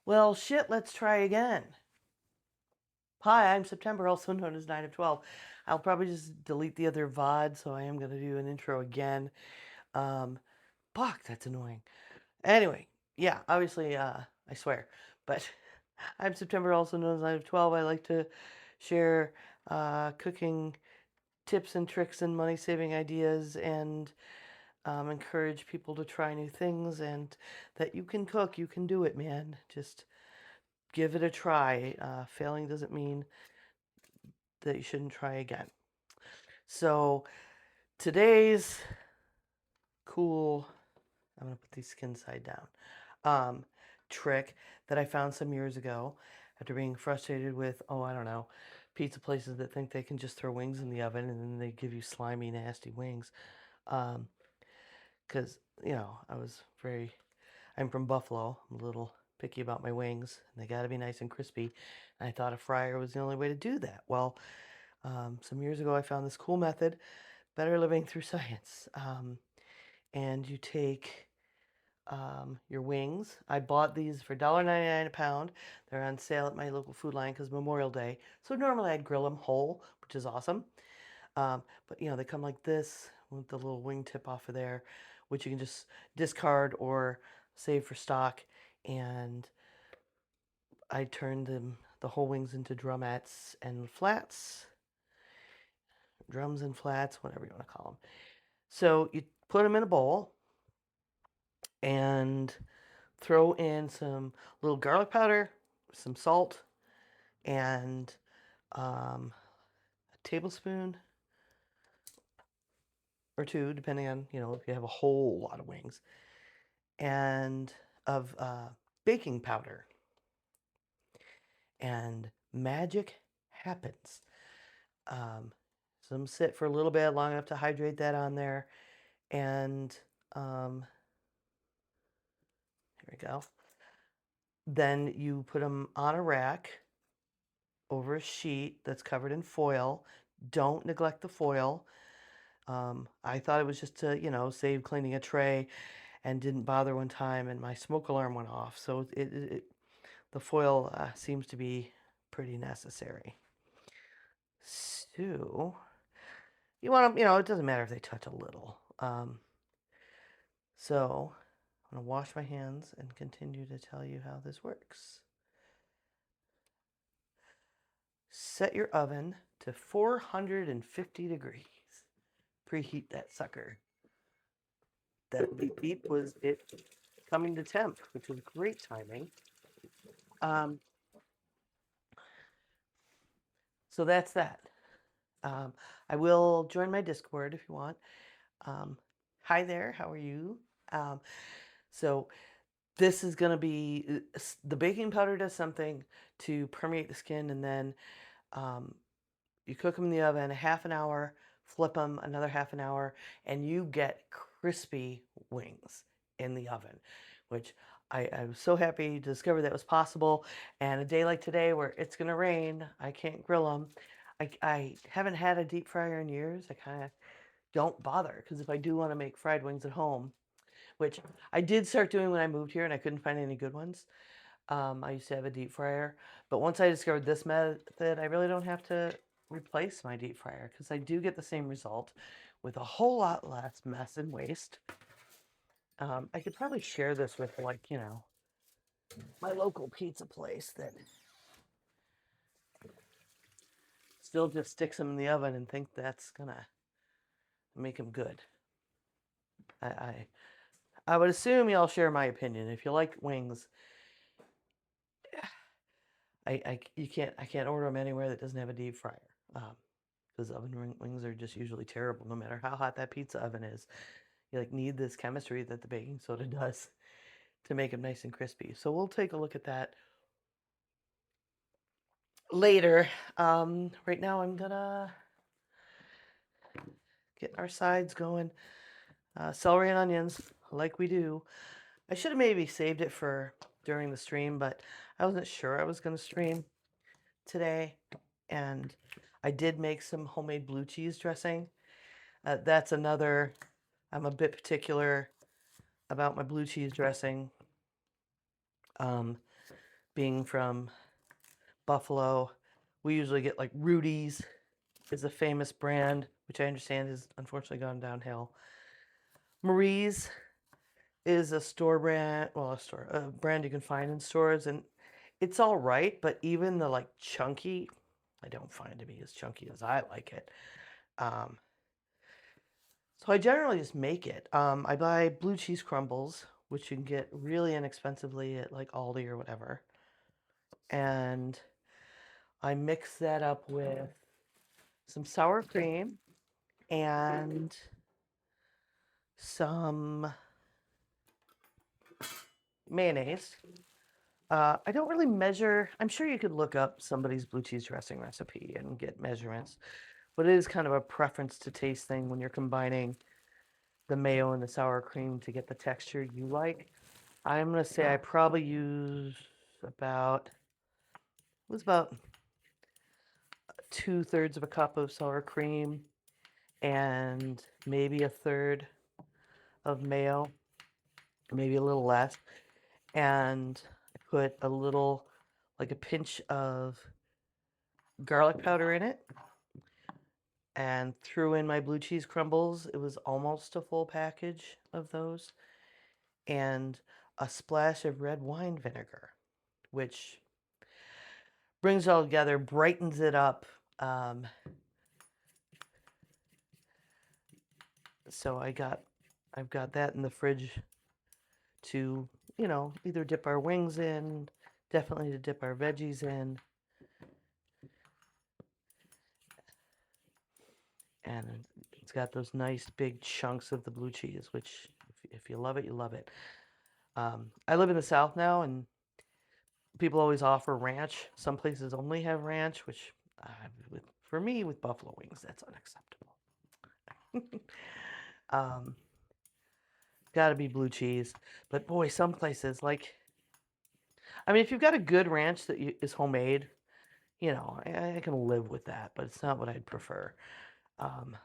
Well, shit, let's try again. Hi, I'm September, also known as 9 of 12. I'll probably just delete the other VOD, so I am going to do an intro again. Um, Fuck, that's annoying. Anyway, yeah, obviously, I swear. But I'm September, also known as 9 of 12. I like to share cooking tips and tricks and money saving ideas and encourage people to try new things and that you can cook, you can do it, man. Just give it a try. Failing doesn't mean that you shouldn't try again. So today's cool, I'm gonna put these skin side down, um, trick that I found some years ago after being frustrated with, oh, I don't know, pizza places that think they can just throw wings in the oven and then they give you slimy, nasty wings. Um, because, I'm from Buffalo. I'm a little picky about my wings and they gotta be nice and crispy. And I thought a fryer was the only way to do that. Well, some years ago, I found this cool method, Better Living Through Science. And you take your wings. I bought these for $1.99 a pound. They're on sale at my local Food Lion because Memorial Day. So normally I'd grill them whole, which is awesome. But they come like this with the little wing tip off of there, which you can just discard or save for stock. And I turned the whole wings into drumettes and flats, drums and flats, whatever you want to call them. So you put them in a bowl and throw in some little garlic powder, some salt, and a tablespoon or two, depending on, if you have a whole lot of wings, and of baking powder. And magic happens. Some sit for a little bit, long enough to hydrate that on there. And here we go. Then you put them on a rack over a sheet that's covered in foil. Don't neglect the foil. I thought it was just to, save cleaning a tray and didn't bother one time and my smoke alarm went off. So the foil seems to be pretty necessary. So you want them, it doesn't matter if they touch a little. So I'm going to wash my hands and continue to tell you how this works. Set your oven to 450 degrees. Preheat that sucker. That beep beep was it coming to temp, which was great timing. Um, so that's that. I will join my Discord if you want. Um, Hi there, how are you? Um, so this is going to be the baking powder does something to permeate the skin, and then um, you cook them in the oven a half an hour, flip them another half an hour, and you get crispy wings in the oven, which I was so happy to discover that was possible. And a day like today where it's going to rain, I can't grill them. I haven't had a deep fryer in years. I kind of don't bother because if I do want to make fried wings at home, which I did start doing when I moved here and I couldn't find any good ones. I used to have a deep fryer, but once I discovered this method, I really don't have to replace my deep fryer because I do get the same result with a whole lot less mess and waste. I could probably share this with, like, my local pizza place that still just sticks them in the oven and think that's gonna make them good. I, I, I would assume y'all share my opinion. If you like wings, I can't order them anywhere that doesn't have a deep fryer. Because oven wings are just usually terrible, no matter how hot that pizza oven is. You need this chemistry that the baking soda does to make them nice and crispy. So we'll take a look at that later. Right now I'm gonna get our sides going. Celery and onions, like we do. I should have maybe saved it for during the stream, but I wasn't sure I was gonna stream today, and I did make some homemade blue cheese dressing. That's another, I'm a bit particular about my blue cheese dressing. Um, being from Buffalo, we usually get like Rudy's is a famous brand, which I understand has unfortunately gone downhill. Marie's is a store brand, well, a brand you can find in stores, and it's all right, but even the like chunky, I don't find to be as chunky as I like it. Um, so I generally just make it. I buy blue cheese crumbles, which you can get really inexpensively at like Aldi or whatever, and I mix that up with some sour cream and some mayonnaise. I don't really measure. I'm sure you could look up somebody's blue cheese dressing recipe and get measurements, but it is kind of a preference to taste thing when you're combining the mayo and the sour cream to get the texture you like. I'm gonna say I probably use about it was about 2/3 of a cup of sour cream and maybe a third of mayo, maybe a little less, and I put a little, like a pinch of garlic powder in it, and threw in my blue cheese crumbles. It was almost a full package of those, and a splash of red wine vinegar, which brings it all together, brightens it up. So I've got that in the fridge to, either dip our wings in, definitely to dip our veggies in. And it's got those nice big chunks of the blue cheese, which if you love it, you love it. I live in the South now, and people always offer ranch. Some places only have ranch, which for me, with buffalo wings, that's unacceptable. um, Gotta be blue cheese. But boy, some places, like, I mean, if you've got a good ranch that is homemade, I can live with that, but it's not what I'd prefer. Um,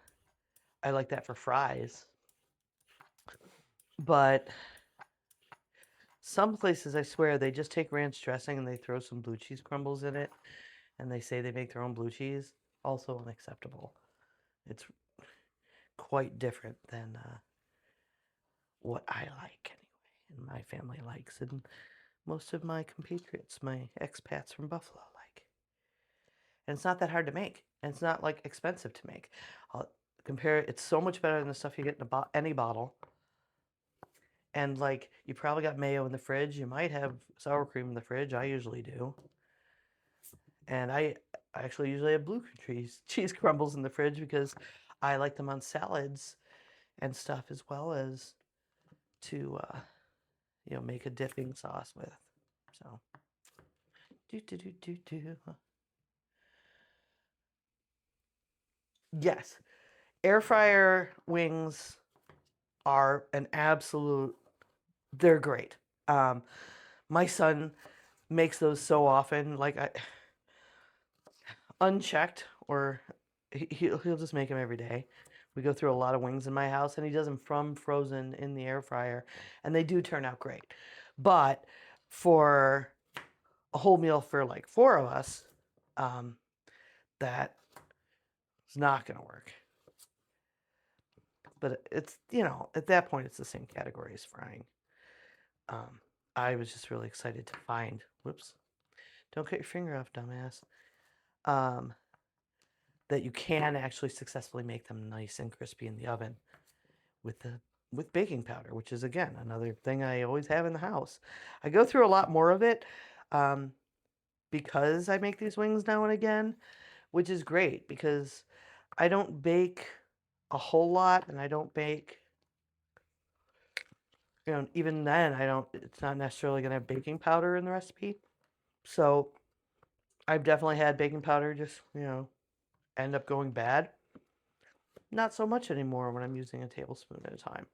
I like that for fries. But some places, I swear, they just take ranch dressing and they throw some blue cheese crumbles in it, and they say they make their own blue cheese. Also unacceptable. It's quite different than what I like, anyway, and my family likes, and most of my compatriots, my expats from Buffalo, like. And it's not that hard to make, and it's not like expensive to make. I'll compare it. It's so much better than the stuff you get in any bottle. And like, you probably got mayo in the fridge. You might have sour cream in the fridge. I usually do. And I actually usually have blue cheese crumbles in the fridge because I like them on salads and stuff, as well as to make a dipping sauce with. So do. Yes, air fryer wings are an absolute. They're great. Um, my son makes those so often, like unchecked, or he'll just make them every day. We go through a lot of wings in my house, and he does them from frozen in the air fryer, and they do turn out great. But for a whole meal for like four of us, that is not going to work. But it's, at that point, it's the same category as frying. I was just really excited to find, whoops, don't cut your finger off, dumbass, that you can actually successfully make them nice and crispy in the oven with baking powder, which is, again, another thing I always have in the house. I go through a lot more of it because I make these wings now and again, which is great because I don't bake a whole lot, and I don't bake, even then, it's not necessarily going to have baking powder in the recipe. So I've definitely had baking powder just, end up going bad. Not so much anymore when I'm using a tablespoon at a time.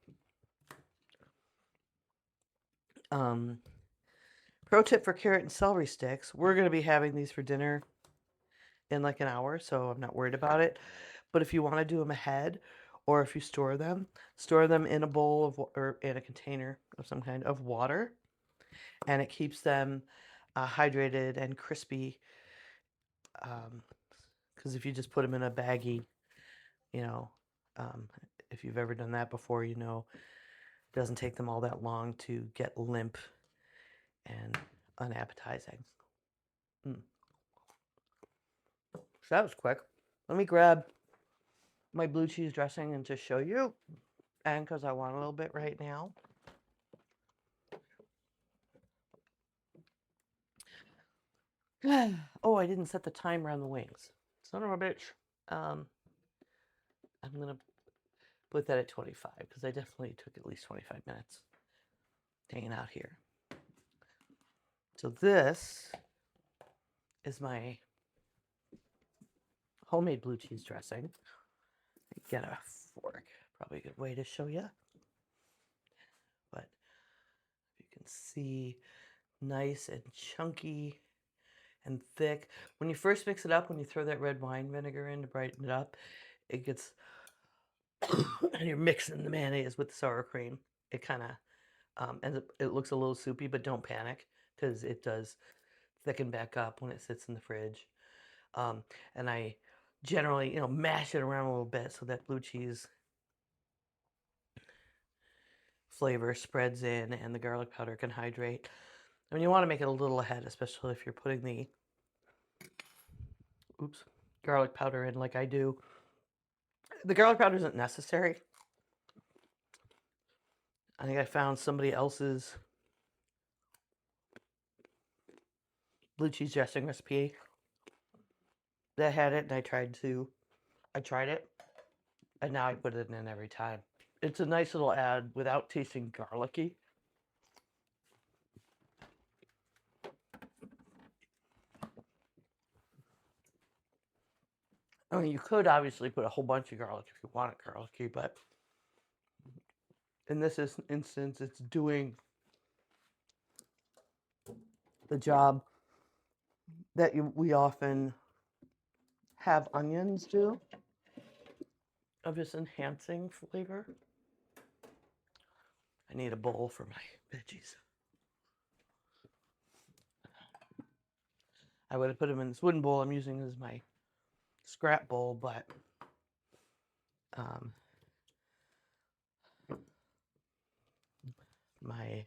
Pro tip for carrot and celery sticks. We're going to be having these for dinner in like an hour, so I'm not worried about it. But if you want to do them ahead, or if you store them in a bowl or in a container of some kind of water, and it keeps them hydrated and crispy. Because if you just put them in a baggie, you know, um, if you've ever done that before, you know, it doesn't take them all that long to get limp and unappetizing. Mm. So that was quick. Let me grab my blue cheese dressing and just show you. And because I want a little bit right now. Oh, I didn't set the timer on the wings. Son of a bitch. Um, I'm going to put that at 25 because I definitely took at least 25 minutes hanging out here. So this is my homemade blue cheese dressing. Get a fork, probably a good way to show you. But you can see, nice and chunky and thick. When you first mix it up, when you throw that red wine vinegar in to brighten it up, it gets, and you're mixing the mayonnaise with the sour cream. It kind of ends up, it looks a little soupy, but don't panic because it does thicken back up when it sits in the fridge. And I generally, mash it around a little bit so that blue cheese flavor spreads in and the garlic powder can hydrate. I mean, you want to make it a little ahead, especially if you're putting the garlic powder in like I do. The garlic powder isn't necessary. I think I found somebody else's blue cheese dressing recipe that had it, and I tried it, and now I put it in every time. It's a nice little add without tasting garlicky. I mean, you could obviously put a whole bunch of garlic if you want it garlicky, but in this instance, it's doing the job that we often have onions do, of just enhancing flavor. I need a bowl for my veggies. I would have put them in this wooden bowl I'm using as my scrap bowl, but my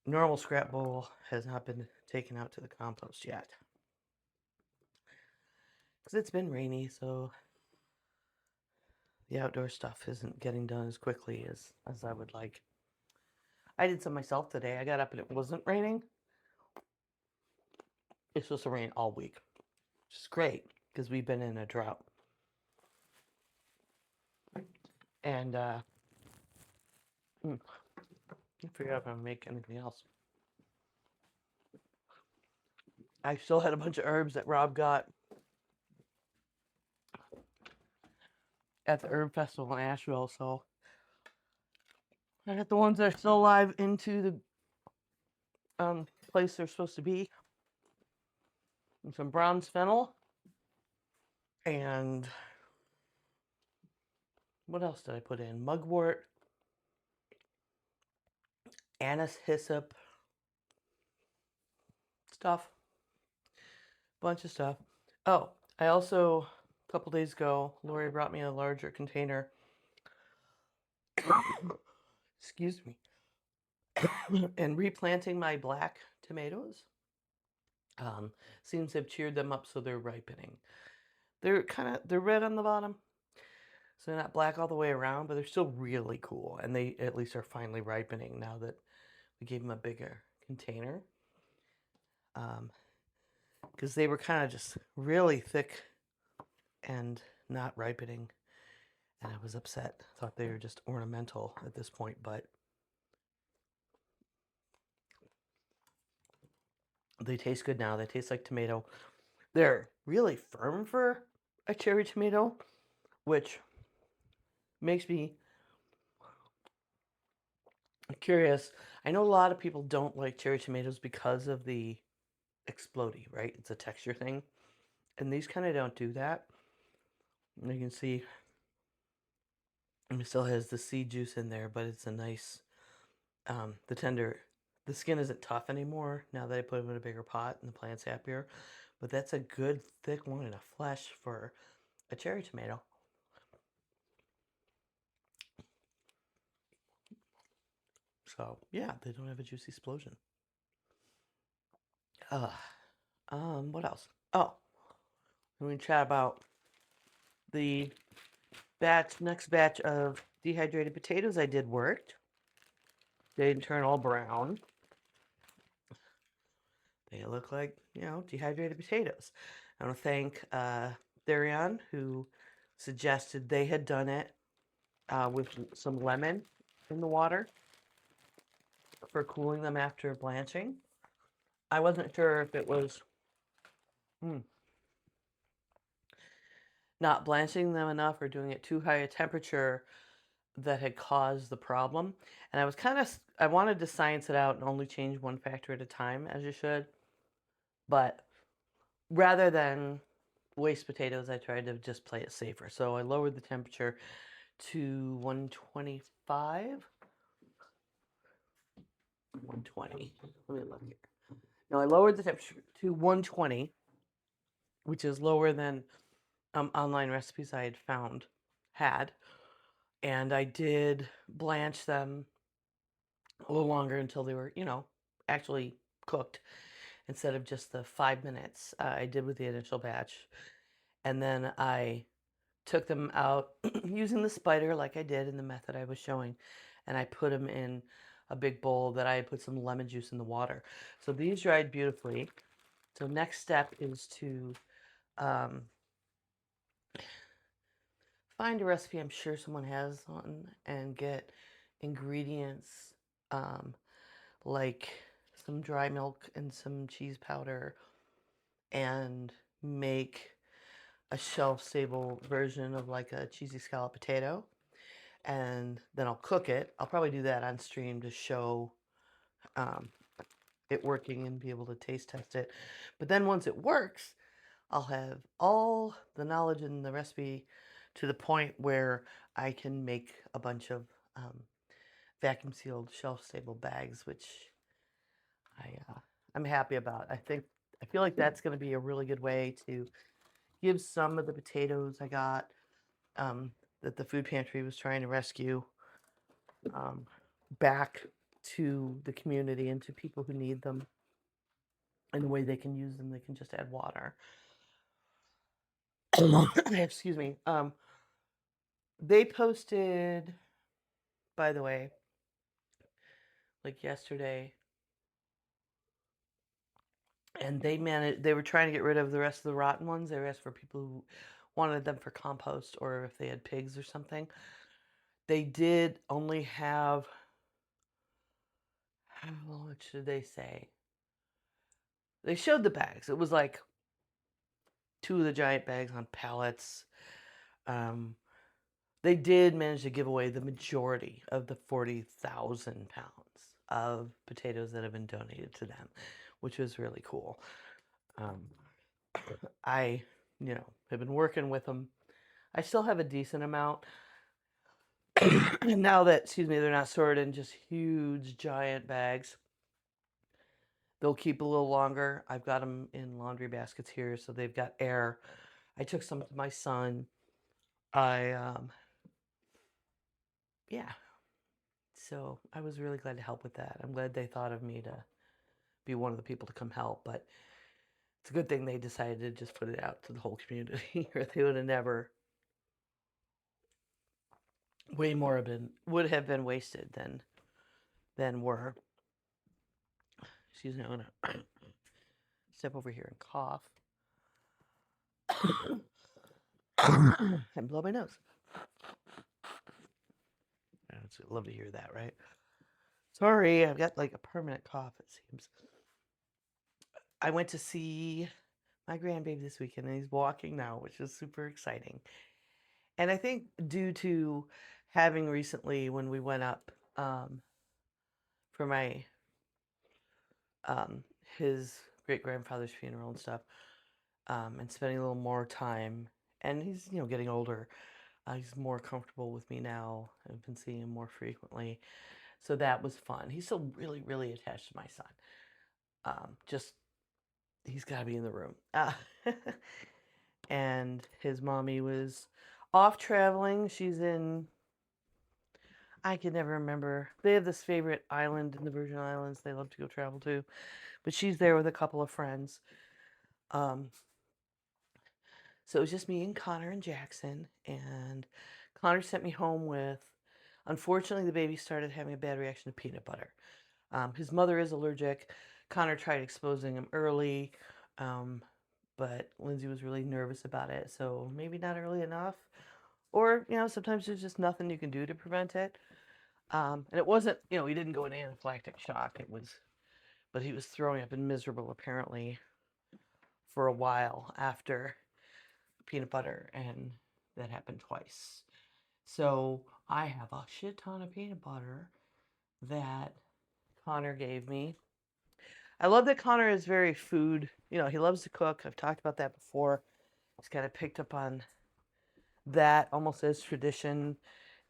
normal scrap bowl has not been taken out to the compost yet. Because it's been rainy, so the outdoor stuff isn't getting done as quickly as I would like. I did some myself today. I got up and it wasn't raining. It's supposed to rain all week, which is great because we've been in a drought. And I figure out if I make anything else. I still had a bunch of herbs that Rob got at the herb festival in Asheville, so I got the ones that are still alive into the place they're supposed to be. And some bronze fennel. And what else did I put in? Mugwort, anise, hyssop, stuff. Bunch of stuff. Oh, I also, a couple days ago, Lori brought me a larger container. Excuse me. And replanting my black tomatoes seems to have cheered them up, so they're ripening. They're red on the bottom, so they're not black all the way around, but they're still really cool, and they at least are finally ripening now that we gave them a bigger container. Because they were kind of just really thick and not ripening, and I was upset. Thought they were just ornamental at this point, but they taste good now. They taste like tomato. They're really firm for a cherry tomato, which makes me curious. I know a lot of people don't like cherry tomatoes because of the explodey, right? It's a texture thing. And these kind of don't do that. And you can see it still has the seed juice in there, but it's a nice, the tender The skin isn't tough anymore now that I put them in a bigger pot and the plant's happier. But that's a good thick line of flesh for a cherry tomato. So yeah, they don't have a juicy explosion. What else? Oh, we chat about the next batch of dehydrated potatoes I did worked. They didn't turn all brown. They look like, dehydrated potatoes. I want to thank Therion, who suggested they had done it with some lemon in the water for cooling them after blanching. I wasn't sure if it was not blanching them enough or doing it too high a temperature that had caused the problem. And I wanted to science it out and only change one factor at a time, as you should. But rather than waste potatoes, I tried to just play it safer. So I lowered the temperature to 125. 120. Let me look here. No, I lowered the temperature to 120, which is lower than online recipes I had. And I did blanch them a little longer until they were, actually cooked instead of just the 5 minutes I did with the initial batch. And then I took them out using the spider like I did in the method I was showing. And I put them in a big bowl that I had put some lemon juice in the water. So these dried beautifully. So next step is to find a recipe I'm sure someone has on and get ingredients um, like some dry milk and some cheese powder and make a shelf-stable version of like a cheesy scallop potato. And then I'll cook it. I'll probably do that on stream to show um, it working and be able to taste test it. But then once it works, I'll have all the knowledge in the recipe to the point where I can make a bunch of vacuum sealed shelf stable bags, which I'm happy about. I feel like that's going to be a really good way to give some of the potatoes I got that the food pantry was trying to rescue um, back to the community and to people who need them. And the way they can use them, they can just add water. Excuse me. They posted, by the way, like yesterday, and they were trying to get rid of the rest of the rotten ones. They were asking for people who wanted them for compost or if they had pigs or something. They did only have, how much did they say? They showed the bags. It was like 2 of the giant bags on pallets. They did manage to give away the majority of the 40,000 pounds of potatoes that have been donated to them, which was really cool. I, have been working with them. I still have a decent amount. And now that, they're not stored in just huge, giant bags, they'll keep a little longer. I've got them in laundry baskets here, so they've got air. I took some to my son. Yeah. So I was really glad to help with that. I'm glad they thought of me to be one of the people to come help, but it's a good thing they decided to just put it out to the whole community, or they would have never. Way more would have been wasted than were. Excuse me, I'm gonna step over here and cough and blow my nose. I'd love to hear that, right? Sorry, I've got like a permanent cough, it seems. I went to see my grandbaby this weekend and he's walking now, which is super exciting. And I think due to having recently, when we went up for my his great grandfather's funeral and stuff, and spending a little more time, and he's getting older. He's more comfortable with me now. I've been seeing him more frequently, So that was fun. He's still really, really attached to my son. Just he's got to be in the room. And his mommy was off traveling. She's in, I can never remember. They have this favorite island in the Virgin Islands they love to go travel to, but she's there with a couple of friends. Um, so it was just me and Connor and Jackson, and Connor sent me home with, unfortunately, the baby started having a bad reaction to peanut butter. His mother is allergic. Connor tried exposing him early, um, but Lindsay was really nervous about it, so maybe not early enough. Or, sometimes there's just nothing you can do to prevent it. And it wasn't, he didn't go into anaphylactic shock. But he was throwing up and miserable apparently for a while after peanut butter, and that happened twice. So I have a shit ton of peanut butter that Connor gave me. I love that Connor is very food, he loves to cook. I've talked about that before. He's kind of picked up on that almost as tradition,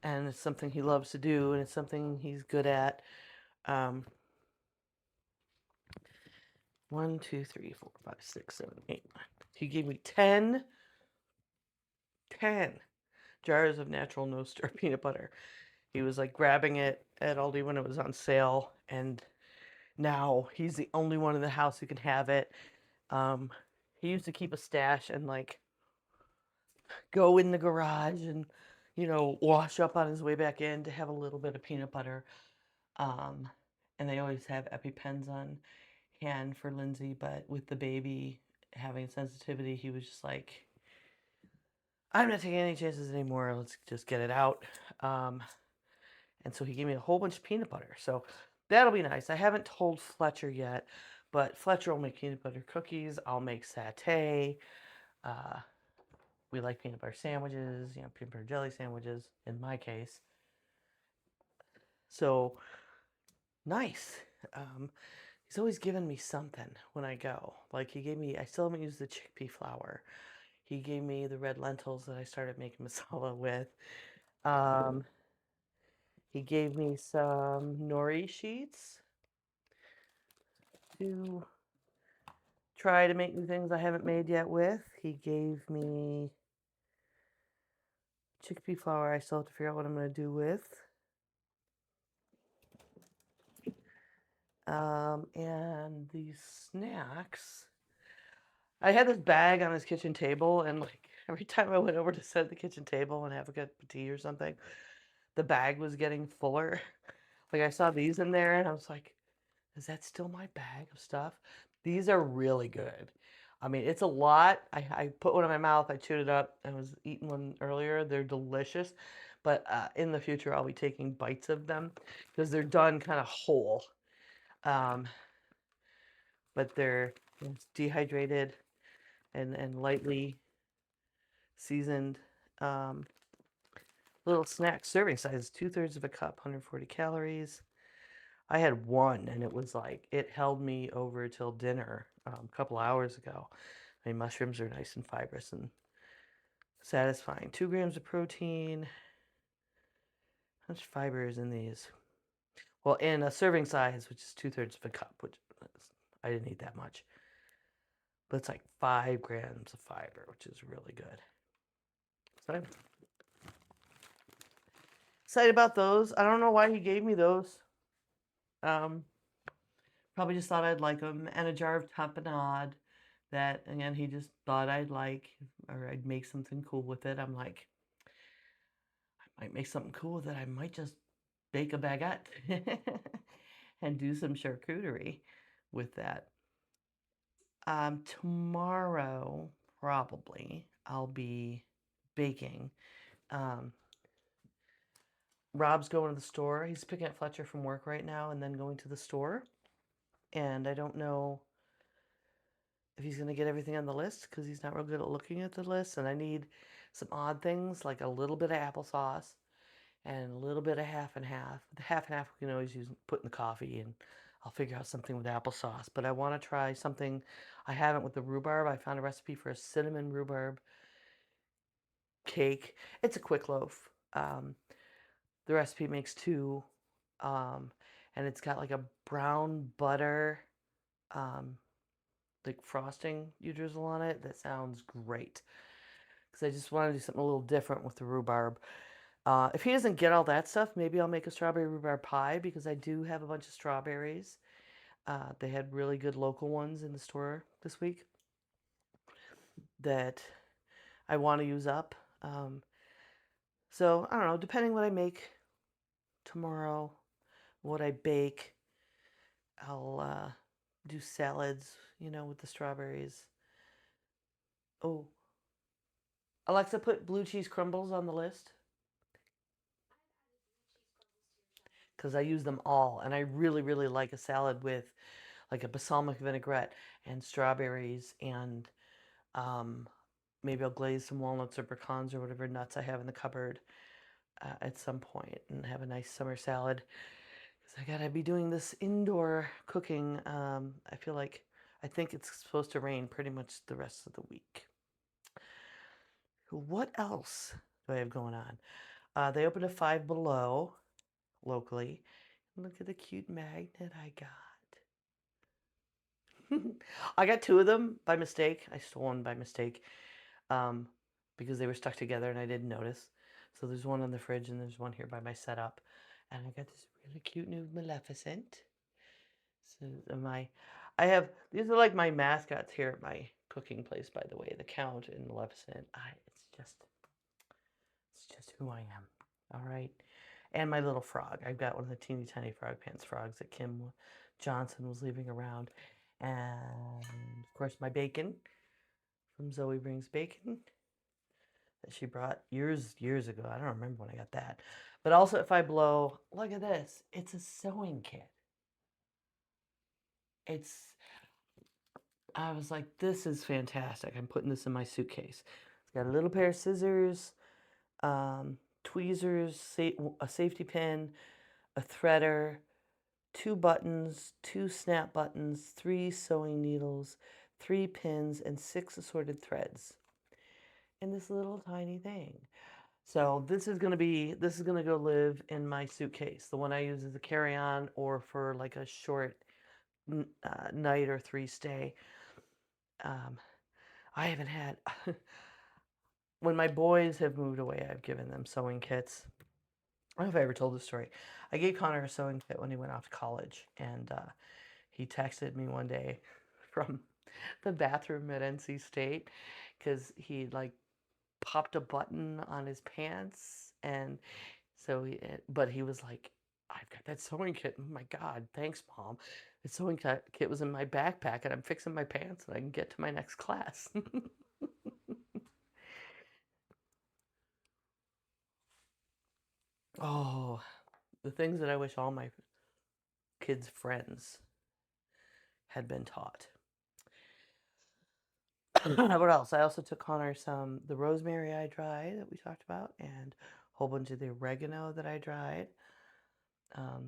and it's something he loves to do, and it's something he's good at. 1, 2, 3, 4, 5, 6, 7, 8, 9. He gave me 10 jars of natural no stir peanut butter. He was like grabbing it at Aldi when it was on sale, and now he's the only one in the house who can have it. He used to keep a stash and like go in the garage and wash up on his way back in to have a little bit of peanut butter. And they always have EpiPens on hand for Lindsay, but with the baby having sensitivity, he was just like, I'm not taking any chances anymore. Let's just get it out. And so he gave me a whole bunch of peanut butter. So that'll be nice. I haven't told Fletcher yet, but Fletcher will make peanut butter cookies. I'll make satay. We like peanut butter sandwiches, peanut butter jelly sandwiches in my case. So nice. He's always given me something when I go. Like he gave me, I still haven't used the chickpea flour. He gave me the red lentils that I started making masala with. He gave me some nori sheets to try to make new things I haven't made yet with. He gave me chickpea flour I still have to figure out what I'm going to do with. And these snacks. I had this bag on his kitchen table, and like every time I went over to set the kitchen table and have a cup of tea or something, the bag was getting fuller. Like I saw these in there, and I was like, is that still my bag of stuff? These are really good. I mean, it's a lot. I put one in my mouth, I chewed it up, I was eating one earlier. They're delicious. But in the future, I'll be taking bites of them because they're done kind of whole. But they're dehydrated and lightly seasoned. Little snack serving size, 2/3 of a cup, 140 calories. I had one, and it was like it held me over till dinner a couple hours ago. I mean, mushrooms are nice and fibrous and satisfying. 2 grams of protein. How much fiber is in these? Well, in a serving size, which is 2/3 of a cup, which I didn't eat that much. But it's like 5 grams of fiber, which is really good. So I'm excited about those. I don't know why he gave me those. Probably just thought I'd like them. And a jar of tapenade that, again, he just thought I'd like, or I'd make something cool with it. I'm like, I might make something cool with it. I might just bake a baguette and do some charcuterie with that. Tomorrow, probably, I'll be baking. Rob's going to the store. He's picking up Fletcher from work right now and then going to the store. And I don't know if he's going to get everything on the list because he's not real good at looking at the list. And I need some odd things like a little bit of applesauce and a little bit of half and half. The half and half we can always use put in the coffee, and I'll figure out something with applesauce. But I want to try something I haven't with the rhubarb. I found a recipe for a cinnamon rhubarb cake. It's a quick loaf. The recipe makes 2. um, and it's got like a brown butter, um, like frosting you drizzle on it. That sounds great because I just want to do something a little different with the rhubarb. If he doesn't get all that stuff, maybe I'll make a strawberry rhubarb pie because I do have a bunch of strawberries. They had really good local ones in the store this week that I want to use up. Um, so I don't know, depending what I make tomorrow, what I bake, I'll do salads, with the strawberries. Oh, Alexa, put blue cheese crumbles on the list because I use them all, and I really, really like a salad with like a balsamic vinaigrette and strawberries, and um, maybe I'll glaze some walnuts or pecans or whatever nuts I have in the cupboard at some point and have a nice summer salad. Because I gotta be doing this indoor cooking. I think it's supposed to rain pretty much the rest of the week. What else do I have going on? They opened a Five Below locally. Look at the cute magnet I got. I got two of them by mistake. I stole one by mistake um, because they were stuck together and I didn't notice. So there's one in the fridge and there's one here by my setup. And I got this really cute new Maleficent. So I have, these are like my mascots here at my cooking place, by the way, the Count and Maleficent. It's just who I am. All right. And my little frog. I've got one of the teeny tiny frog pants frogs that Kim Johnson was leaving around. And of course, my bacon from Zoe Brings Bacon that she brought years ago. I don't remember when I got that. But also at Five Below, look at this. It's a sewing kit. It's I was like, this is fantastic. I'm putting this in my suitcase. It's got a little pair of scissors, tweezers, a safety pin, a threader, two buttons, two snap buttons, three sewing needles, three pins, and six assorted threads in this little tiny thing. So this is gonna go live in my suitcase, the one I use as a carry-on or for like a short night or three stay. Um, I haven't had when my boys have moved away, I've given them sewing kits. I don't know if I ever told this story. I gave Connor a sewing kit when he went off to college, and he texted me one day from the bathroom at NC State because he like popped a button on his pants, and but he was like, "I've got that sewing kit. Oh my God, thanks, Mom. The sewing kit was in my backpack, and I'm fixing my pants, and I can get to my next class." Oh, the things that I wish all my kids' friends had been taught. What else? I also took Connor the rosemary I dried that we talked about, and a whole bunch of the oregano that I dried.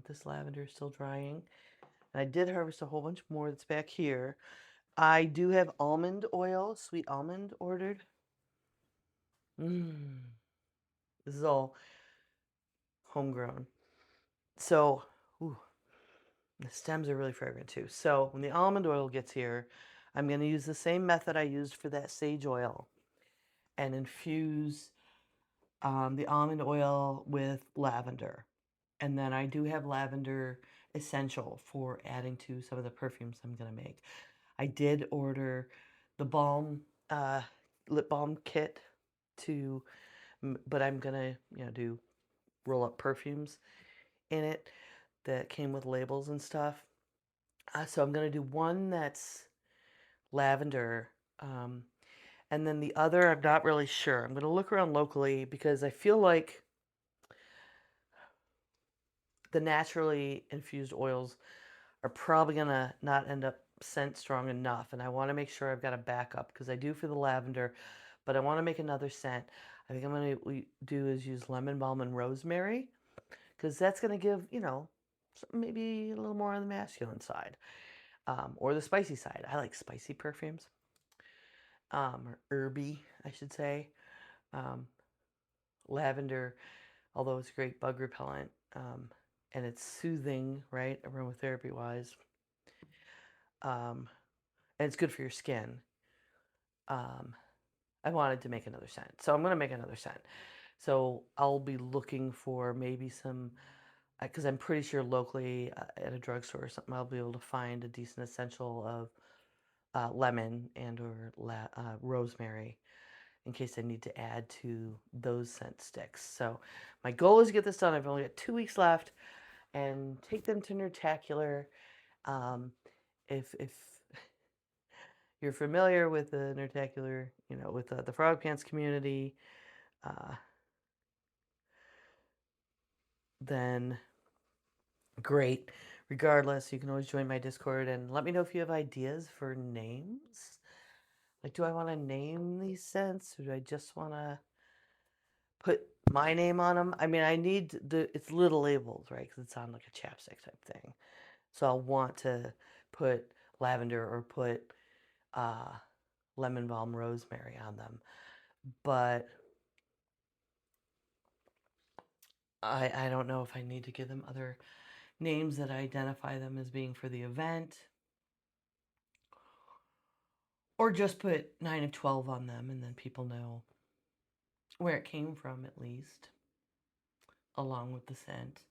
This lavender is still drying. And I did harvest a whole bunch more that's back here. I do have almond oil, sweet almond ordered. Mmm. This is all homegrown. So, ooh, the stems are really fragrant too. So when the almond oil gets here, I'm going to use the same method I used for that sage oil and infuse the almond oil with lavender. And then I do have lavender essential for adding to some of the perfumes I'm going to make. I did order the uh, lip balm kit to, but I'm going to, do roll up perfumes in it that came with labels and stuff. So I'm going to do one that's lavender. And then the other, I'm not really sure. I'm going to look around locally because I feel like the naturally infused oils are probably going to not end up scent strong enough. And I want to make sure I've got a backup because I do for the lavender, but I want to make another scent. I think I'm going to do is use lemon balm and rosemary because that's going to give, maybe a little more on the masculine side or the spicy side. I like spicy perfumes or herby, I should say. Um, lavender, although it's a great bug repellent, and it's soothing, right? Aromatherapy wise. And it's good for your skin. Um, I wanted to make another scent, so I'm going to make another scent. So I'll be looking for maybe some, because I'm pretty sure locally at a drugstore or something, I'll be able to find a decent essential of lemon and or rosemary in case I need to add to those scent sticks. So my goal is to get this done. I've only got 2 weeks left, and take them to Nertacular. If you're familiar with the Nertacular, with the Frog Pants community, uh, then great. Regardless, you can always join my Discord and let me know if you have ideas for names. Like, do I want to name these scents, or do I just want to put my name on them? I mean, I need it's little labels, right? Because it's on like a chapstick type thing. So I'll want to put lavender or put uh, lemon balm rosemary on them. But I don't know if I need to give them other names that identify them as being for the event, or just put 9 of 12 on them and then people know where it came from at least, along with the scent.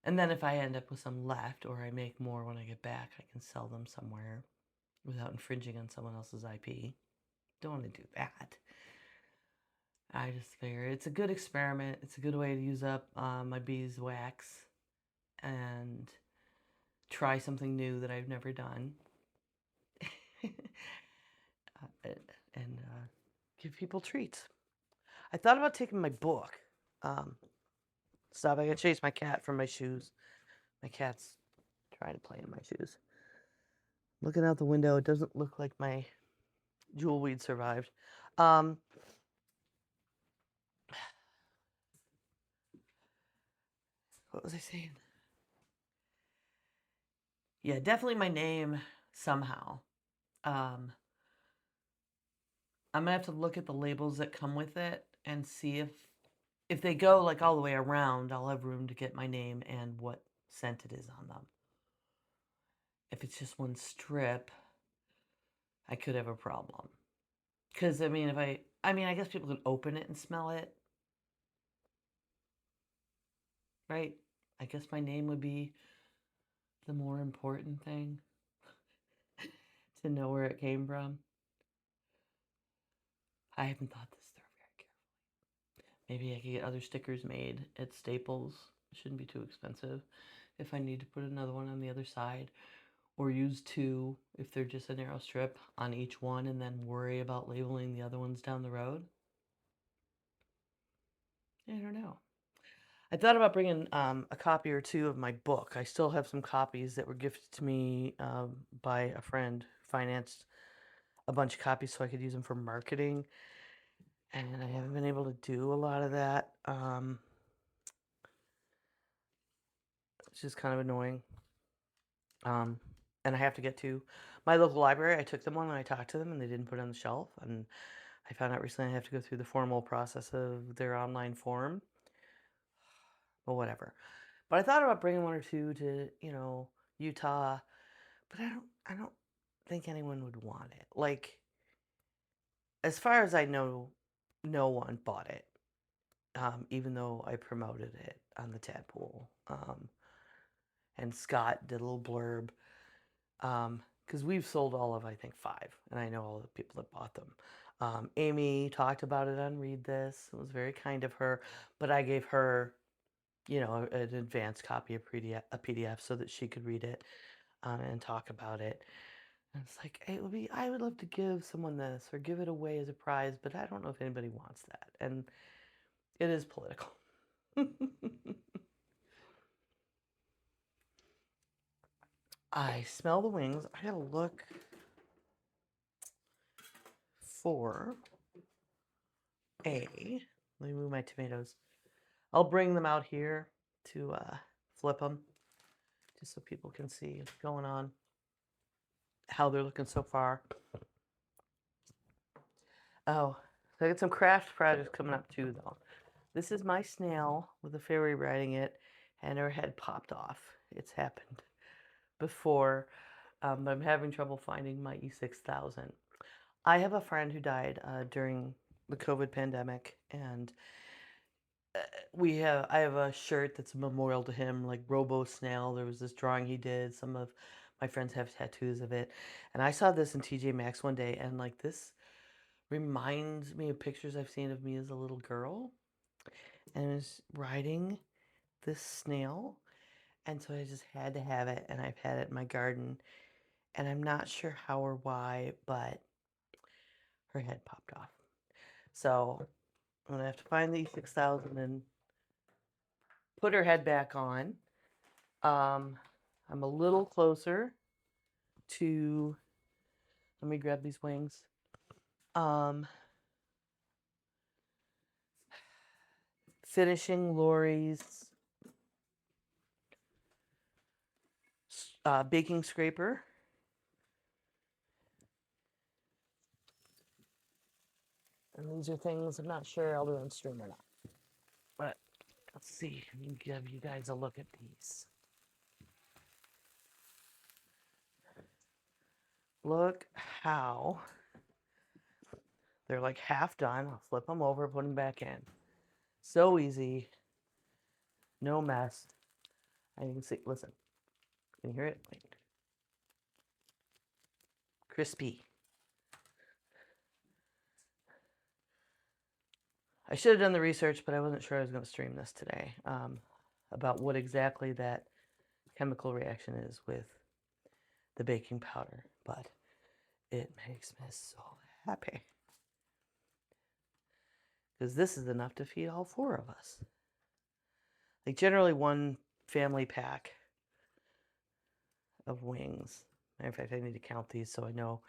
And then if I end up with some left or I make more when I get back, I can sell them somewhere without infringing on someone else's IP. Don't want to do that. I just figure it's a good experiment. It's a good way to use up my beeswax and try something new that I've never done. and give people treats. I thought about taking my book. Stop, I gotta chase my cat from my shoes. My cat's trying to play in my shoes. Looking out the window, it doesn't look like my jewel weed survived. What was I saying? Yeah, definitely my name somehow. I'm gonna have to look at the labels that come with it and see if they go like all the way around, I'll have room to get my name and what scent it is on them. If it's just one strip, I could have a problem. Because I mean, I guess people can open it and smell it, right? I guess my name would be the more important thing to know where it came from. I haven't thought this through very carefully. Maybe I could get other stickers made at Staples. It shouldn't be too expensive if I need to put another one on the other side, or use two if they're just a narrow strip on each one and then worry about labeling the other ones down the road. I don't know. I thought about bringing a copy or two of my book. I still have some copies that were gifted to me by a friend who financed a bunch of copies so I could use them for marketing. And I haven't been able to do a lot of that, which is kind of annoying. And I have to get to my local library. I took them one and I talked to them and they didn't put it on the shelf. And I found out recently I have to go through the formal process of their online form. Well, whatever. But I thought about bringing one or two to, Utah, but I don't think anyone would want it. Like, as far as I know, no one bought it, even though I promoted it on the Tadpool. And Scott did a little blurb, because we've sold all of, I think, 5, and I know all the people that bought them. Amy talked about it on Read This. It was very kind of her, but I gave her, an advanced copy of a PDF so that she could read it and talk about it. And it's like, I would love to give someone this or give it away as a prize, but I don't know if anybody wants that. And it is political. I smell the wings. I gotta look for let me move my tomatoes. I'll bring them out here to flip them just so people can see what's going on, how they're looking so far. Oh, so I got some craft projects coming up too, though. This is my snail with a fairy riding it. and her head popped off. It's happened before, but I'm having trouble finding my E6000. I have a friend who died during the COVID pandemic, and I have a shirt that's a memorial to him, like Robo Snail. There was this drawing he did. Some of my friends have tattoos of it, and I saw this in TJ Maxx one day, and like this reminds me of pictures I've seen of me as a little girl, and I was riding this snail, and so I just had to have it, and I've had it in my garden, and I'm not sure how or why, but her head popped off. So I'm gonna have to find the E6000 and put her head back on. I'm a little closer to, let me grab these wings. Finishing Lori's baking scraper. And these are things I'm not sure I'll do on stream or not. But let's see. Let me give you guys a look at these. Look how they're like half done. I'll flip them over, put them back in. So easy. No mess. And you can see, listen. Can you hear it? Wait. Crispy. I should have done the research, but I wasn't sure I was going to stream this today about what exactly that chemical reaction is with the baking powder. But it makes me so happy. Because this is enough to feed all 4 of us. Like generally 1 family pack of wings. Matter of fact, I need to count these so I know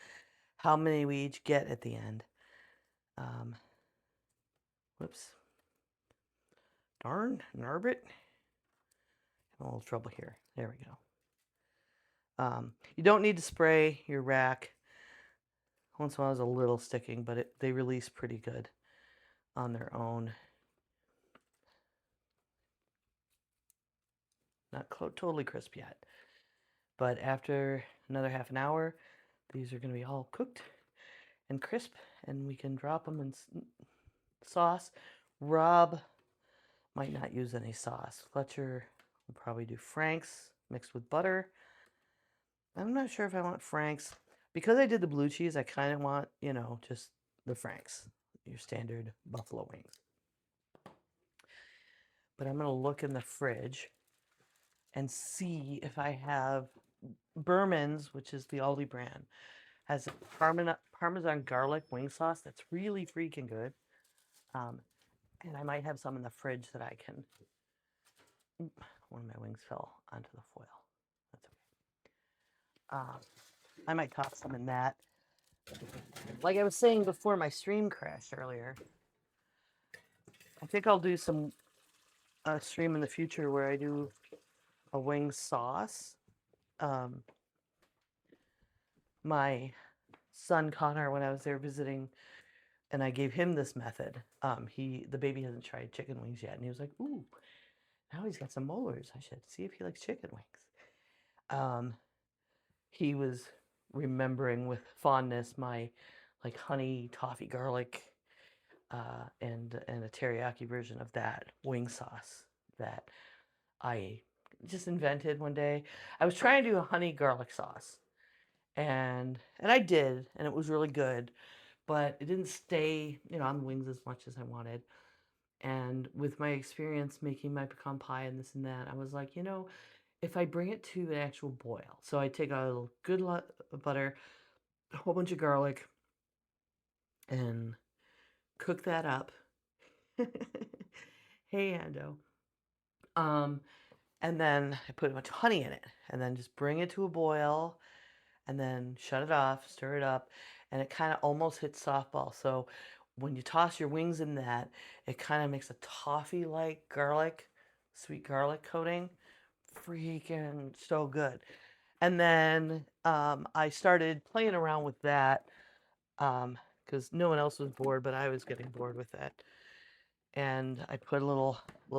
how many we each get at the end. Whoops. Darn, Narbit. Having a little trouble here. There we go. You don't need to spray your rack. Once in a while it's a little sticking, but they release pretty good on their own. Not totally crisp yet. But after another half an hour, these are going to be all cooked and crisp, and we can drop them in sauce. Rob might not use any sauce. Fletcher will probably do Frank's mixed with butter. I'm not sure if I want Frank's. Because I did the blue cheese, I kind of want, just the Frank's, your standard buffalo wings. But I'm going to look in the fridge and see if I have Berman's, which is the Aldi brand, has Parmesan garlic wing sauce that's really freaking good. And I might have some in the fridge that I can. One of my wings fell onto the foil. That's okay. I might toss some in that. Like I was saying before my stream crashed earlier, I think I'll do some stream in the future where I do a wing sauce. My son Connor, when I was there visiting, and I gave him this method. The baby hasn't tried chicken wings yet, and he was like, "Ooh, now he's got some molars. I should see if he likes chicken wings." He was remembering with fondness my like honey toffee garlic and a teriyaki version of that wing sauce that I just invented one day. I was trying to do a honey garlic sauce, and I did, and it was really good, but it didn't stay, on the wings as much as I wanted. And with my experience making my pecan pie and this and that, I was like, if I bring it to an actual boil, so I take a little good lot of butter, a whole bunch of garlic, and cook that up. Hey, Ando. And then I put a bunch of honey in it, and then just bring it to a boil, and then shut it off, stir it up, and it kind of almost hits softball. So when you toss your wings in that, it kind of makes a toffee-like sweet garlic coating. Freaking so good. And then I started playing around with that because no one else was bored, but I was getting bored with that. and I put a little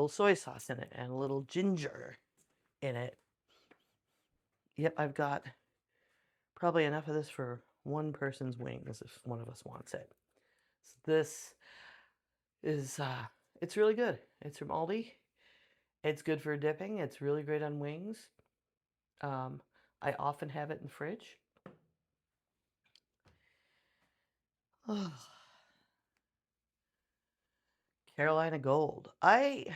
soy sauce in it and a little ginger in it. Yep, I've got probably enough of this for one person's wings if one of us wants it. So this is it's really good. It's from Aldi. It's good for dipping. It's really great on wings. I often have it in the fridge. Oh, Carolina Gold. I'm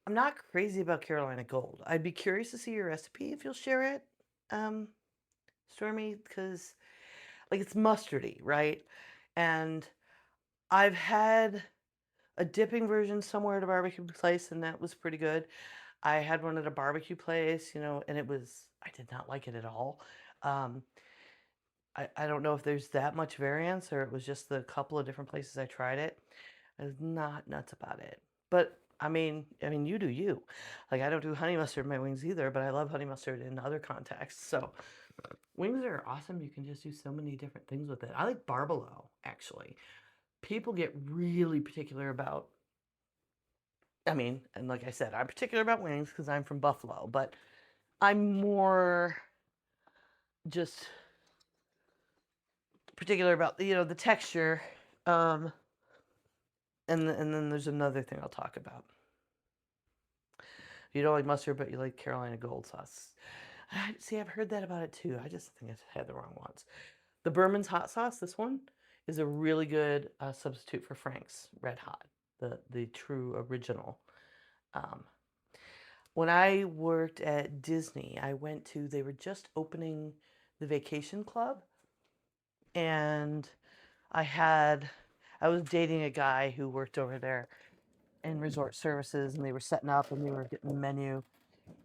not crazy about Carolina Gold. I'd be curious to see your recipe if you'll share it, um, Stormy, because like it's mustardy, right? And I've had a dipping version somewhere at a barbecue place, and that was pretty good. I had one at a barbecue place, and I did not like it at all. Um, I don't know if there's that much variance or it was just the couple of different places I tried it. I was not nuts about it. But I mean, you do you. Like I don't do honey mustard in my wings either, but I love honey mustard in other contexts. So wings are awesome. You can just do so many different things with it. I like barbelo, actually. People get really particular about, and like I said, I'm particular about wings because I'm from Buffalo, but I'm more just particular about the texture. Um, and then there's another thing I'll talk about. You don't like mustard, but you like Carolina Gold sauce. See, I've heard that about it too. I just think I had the wrong ones. The Berman's hot sauce, this one, is a really good substitute for Frank's Red Hot, the true original. Um, when I worked at Disney, they were just opening the Vacation Club, and I was dating a guy who worked over there in resort services, and they were setting up and we were getting the menu.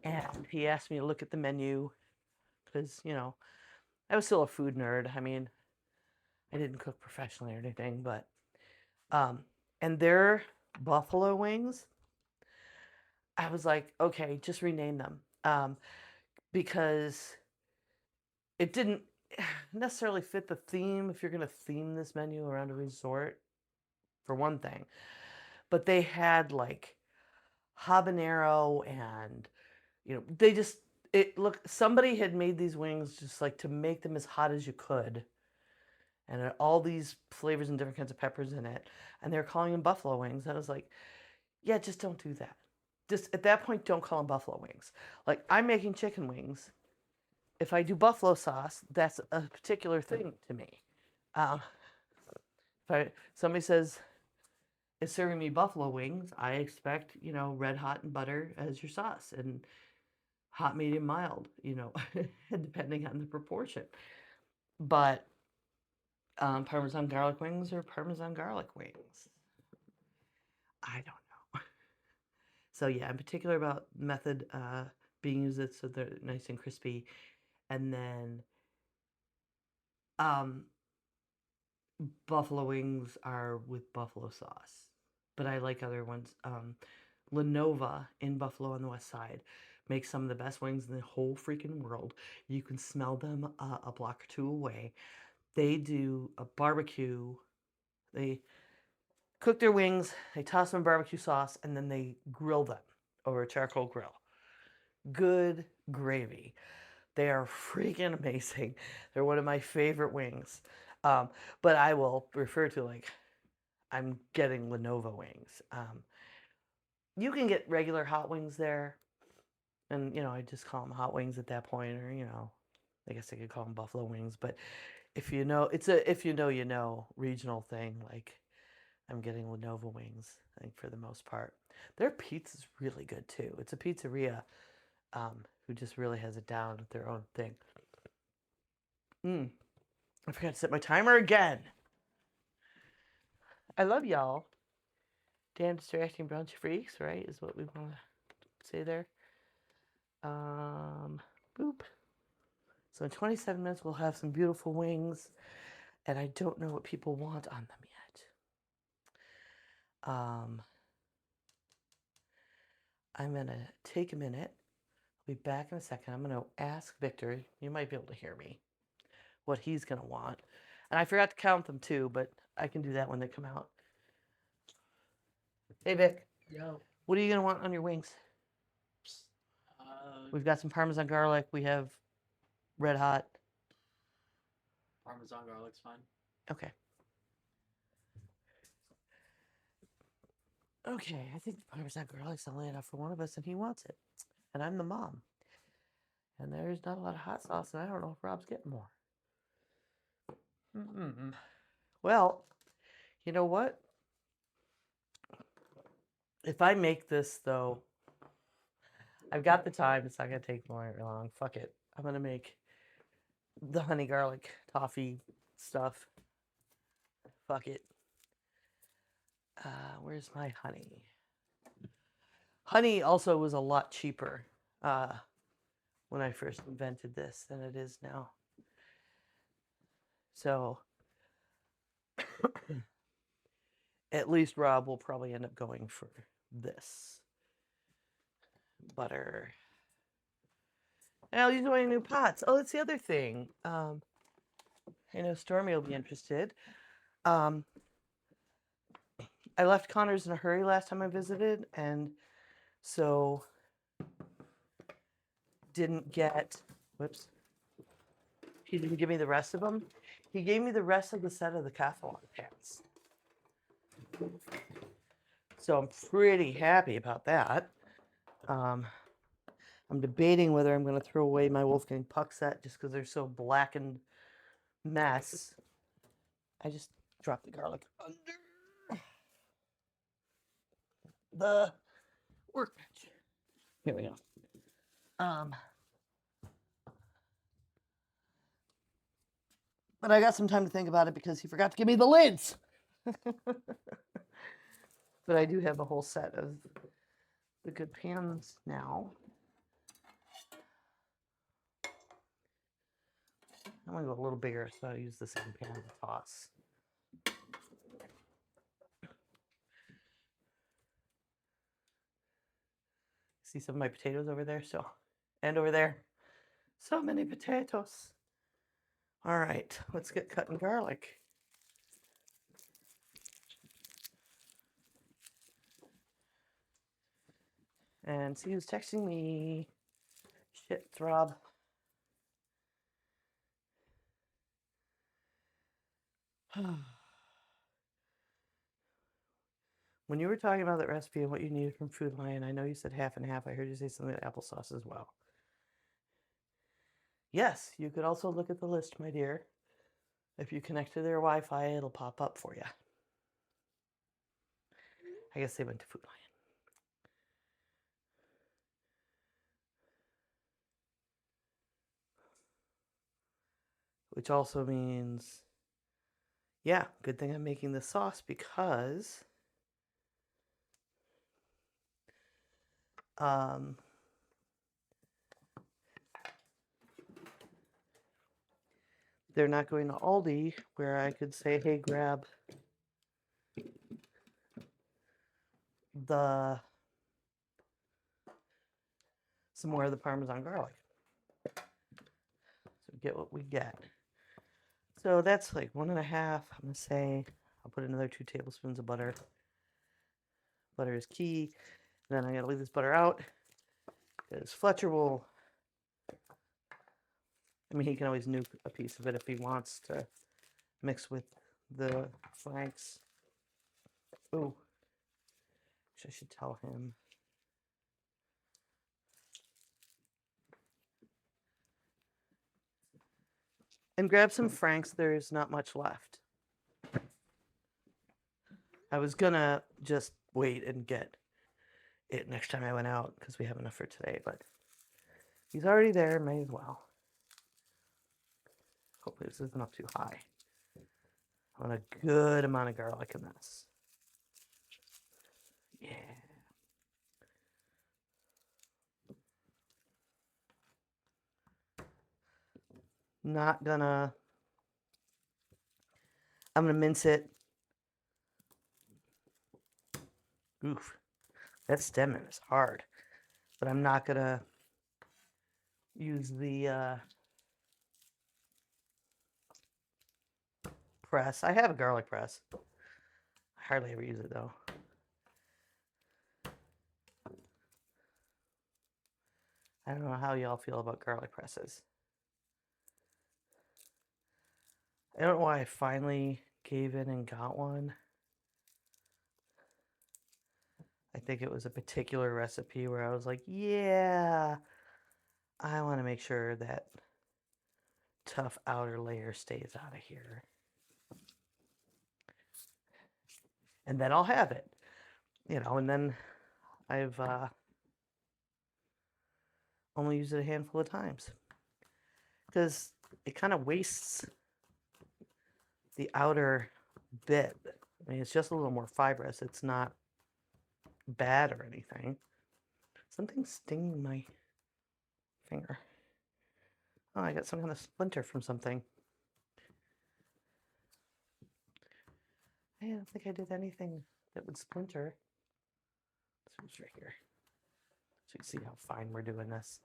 And he asked me to look at the menu because, I was still a food nerd. I mean, I didn't cook professionally or anything, but, and their buffalo wings, I was like, okay, just rename them. Because it didn't necessarily fit the theme if you're going to theme this menu around a resort, for one thing. But they had like habanero and they just somebody had made these wings just like to make them as hot as you could, and all these flavors and different kinds of peppers in it, and they're calling them buffalo wings. I was like, yeah, just don't do that. Just at that point, don't call them buffalo wings. Like, I'm making chicken wings. If I do buffalo sauce, that's a particular thing to me. um, if somebody says is serving me buffalo wings, I expect red hot and butter as your sauce, and hot, medium, mild, depending on the proportion. But Parmesan garlic wings or Parmesan garlic wings, I don't know. So yeah, I'm particular about method being used so they're nice and crispy, and then um, buffalo wings are with buffalo sauce, but I like other ones. Lenova in Buffalo on the west side makes some of the best wings in the whole freaking world. You can smell them a block or two away. They do a barbecue. They cook their wings, they toss them in barbecue sauce, and then they grill them over a charcoal grill. Good gravy. They are freaking amazing. They're one of my favorite wings. But I will refer to like I'm getting Lenova wings. You can get regular hot wings there, and I just call them hot wings at that point, or I guess I could call them buffalo wings. But if it's a if regional thing. Like I'm getting Lenova wings, I think, for the most part. Their pizza's really good too. It's a pizzeria who just really has it down with their own thing. I forgot to set my timer again. I love y'all. Damn distracting bunch of freaks, right? Is what we want to say there. Boop. So in 27 minutes, we'll have some beautiful wings, and I don't know what people want on them yet. I'm gonna take a minute. I'll be back in a second. I'm gonna ask Victor. You might be able to hear me. What he's gonna want, and I forgot to count them too, but I can do that when they come out. Hey, Vic. Yo. What are you going to want on your wings? We've got some Parmesan garlic. We have red hot. Parmesan garlic's fine. Okay. Okay, I think the Parmesan garlic's only enough for one of us, and he wants it. And I'm the mom. And there's not a lot of hot sauce, and I don't know if Rob's getting more. Well, you know what? If I make this, though, I've got the time. It's not going to take more long. Fuck it. I'm going to make the honey garlic toffee stuff. Fuck it. Where's my honey? Honey also was a lot cheaper when I first invented this than it is now. So at least Rob will probably end up going for this. Butter. Now he's doing new pots. Oh, that's the other thing. I know Stormy will be interested. I left Connor's in a hurry last time I visited, and so didn't get. Whoops. He didn't give me the rest of them. He gave me the rest of the set of the Cathalon pans. So I'm pretty happy about that. I'm debating whether I'm going to throw away my Wolfgang Puck set just because they're so blackened mess. I just dropped the garlic under the workbench. Here we go. But I got some time to think about it because he forgot to give me the lids. But I do have a whole set of the good pans now. I'm going to go a little bigger, so I'll use the same pan to toss. See some of my potatoes over there? And over there. So many potatoes. All right, let's get cutting garlic. And see who's texting me. Shit, Throb. When you were talking about that recipe and what you needed from Food Lion, I know you said half and half. I heard you say something about applesauce as well. Yes, you could also look at the list, my dear. If you connect to their Wi-Fi, it'll pop up for you. I guess they went to Food Lion. Which also means, yeah, good thing I'm making the sauce because they're not going to Aldi where I could say, hey, grab some more of the Parmesan garlic. So get what we get. So that's like 1.5. I'm going to say I'll put another 2 tablespoons of butter. Butter is key. Then I got to leave this butter out because Fletcher will, I mean, he can always nuke a piece of it if he wants to mix with the flanks. Oh, I should tell him. And grab some Franks. There's not much left. I was gonna just wait and get it next time I went out because we have enough for today, but he's already there. May as well. Hopefully this isn't up too high. I want a good amount of garlic in this. Yeah. I'm gonna mince it. Oof. That stemming is hard. But I'm not gonna use the press. I have a garlic press. I hardly ever use it though. I don't know how y'all feel about garlic presses. I don't know why I finally gave in and got one. I think it was a particular recipe where I was like, yeah, I want to make sure that tough outer layer stays out of here. And then I'll have it, and then I've only used it a handful of times because it kind of wastes the outer bit. I mean, it's just a little more fibrous. It's not bad or anything. Something's stinging my finger. Oh, I got some kind of splinter from something. I don't think I did anything that would splinter. This one's right here. So you can see how fine we're doing this.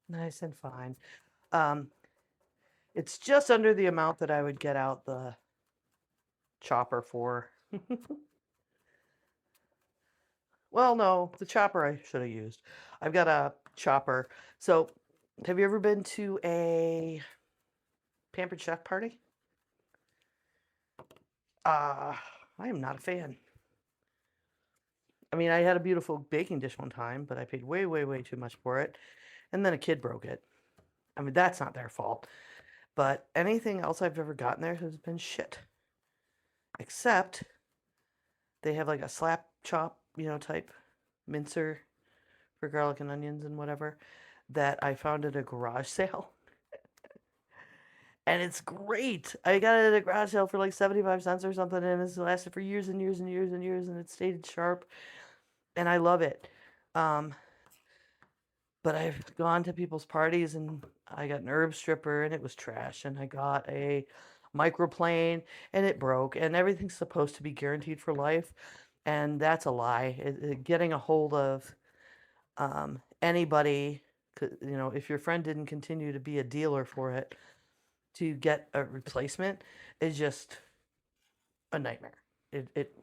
Nice and fine. It's just under the amount that I would get out the chopper for. Well, no, the chopper I should have used. I've got a chopper. So, have you ever been to a Pampered Chef party? I am not a fan. I mean, I had a beautiful baking dish one time, but I paid way, way, way too much for it. And then a kid broke it. I mean, that's not their fault. But anything else I've ever gotten there has been shit. Except they have like a slap chop, type mincer for garlic and onions and whatever that I found at a garage sale. And it's great. I got it at a garage sale for like 75 cents or something, and it's lasted for years and years and years and years, and it stayed sharp. And I love it. But I've gone to people's parties and I got an herb stripper and it was trash. And I got a microplane and it broke. And everything's supposed to be guaranteed for life. And that's a lie. Getting a hold of anybody, if your friend didn't continue to be a dealer for it, to get a replacement is just a nightmare. It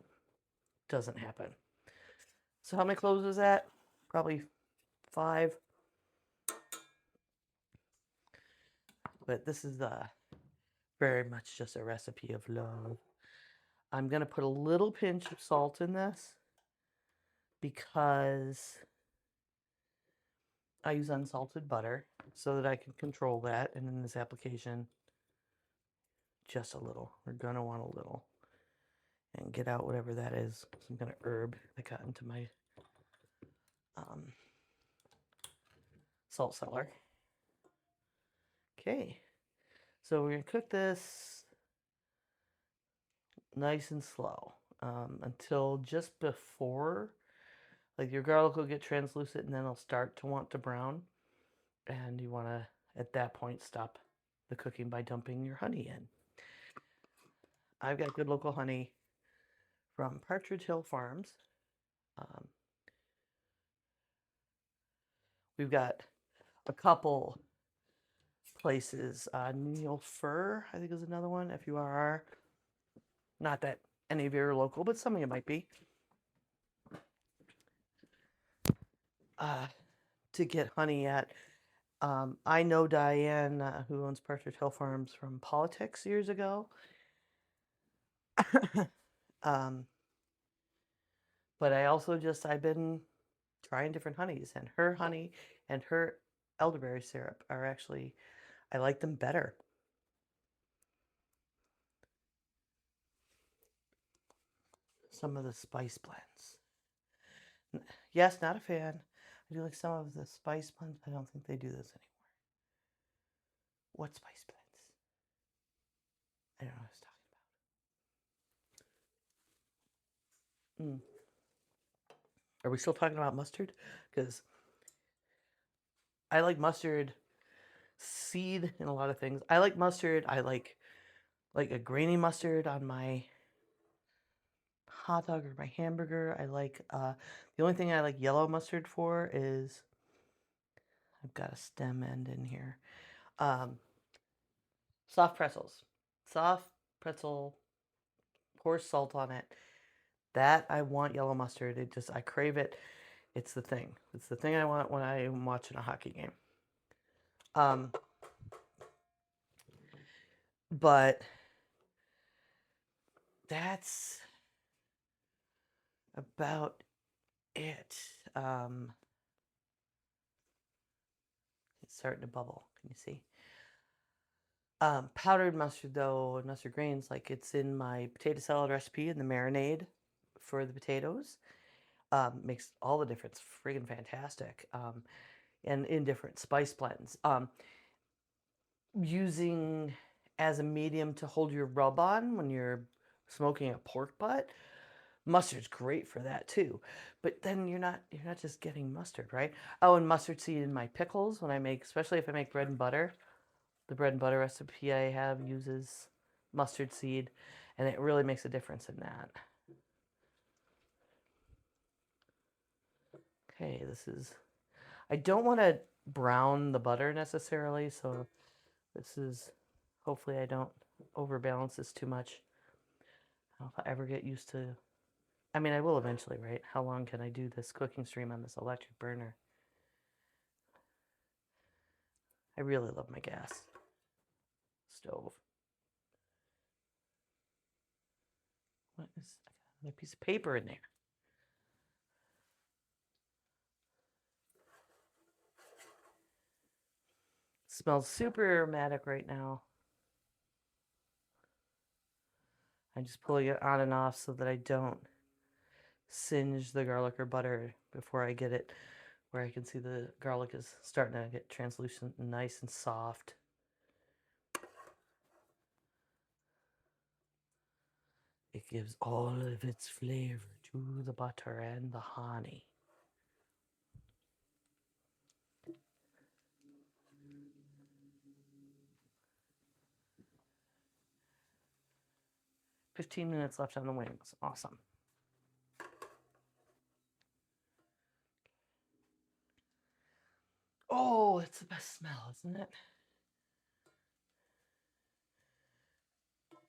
doesn't happen. So how many cloves is that? Probably 5. But this is very much just a recipe of love. I'm going to put a little pinch of salt in this because I use unsalted butter so that I can control that. And in this application, just a little. We're going to want a little. And get out whatever that is. Some kind of herb that got into my salt cellar. Okay. So we're going to cook this nice and slow until just before, like your garlic will get translucent and then it'll start to want to brown. And you want to, at that point, stop the cooking by dumping your honey in. I've got good local honey from Partridge Hill Farms. We've got a couple places. Neil Fur, I think, is another one. FURR. Not that any of you are local, but some of you might be. To get honey at. I know Diane, who owns Partridge Hill Farms, from politics years ago. But I also I've been trying different honeys, and her honey and her elderberry syrup are actually, I like them better. Some of the spice blends. Yes, not a fan. I do like some of the spice blends, but I don't think they do this anymore. What spice blends? I don't know what I was talking about. Are we still talking about mustard? Because I like mustard seed in a lot of things. I like mustard. I like a grainy mustard on my hot dog or my hamburger. I like the only thing I like yellow mustard for is, I've got a stem end in here. Soft pretzels. Soft pretzel, pour salt on it. That I want yellow mustard. I crave it. It's the thing. It's the thing I want when I'm watching a hockey game. Um, but that's about it. It's starting to bubble. Can you see? Powdered mustard though, and mustard grains, like it's in my potato salad recipe and the marinade for the potatoes. Makes all the difference. Friggin' fantastic. And in different spice blends. Using as a medium to hold your rub on when you're smoking a pork butt. Mustard's great for that too. But then you're not just getting mustard, right? Oh, and mustard seed in my pickles when I make, especially if I make bread and butter. The bread and butter recipe I have uses mustard seed, and it really makes a difference in that. Okay, I don't want to brown the butter necessarily, so this is, hopefully I don't overbalance this too much. I don't know if I ever get used to, I mean, I will eventually, right? How long can I do this cooking stream on this electric burner? I really love my gas stove. What is, I got another piece of paper in there. Smells super aromatic right now. I'm just pulling it on and off so that I don't singe the garlic or butter before I get it where I can see the garlic is starting to get translucent and nice and soft. It gives all of its flavor to the butter and the honey. "15 minutes left on the wings." Awesome. Oh, it's the best smell, isn't it?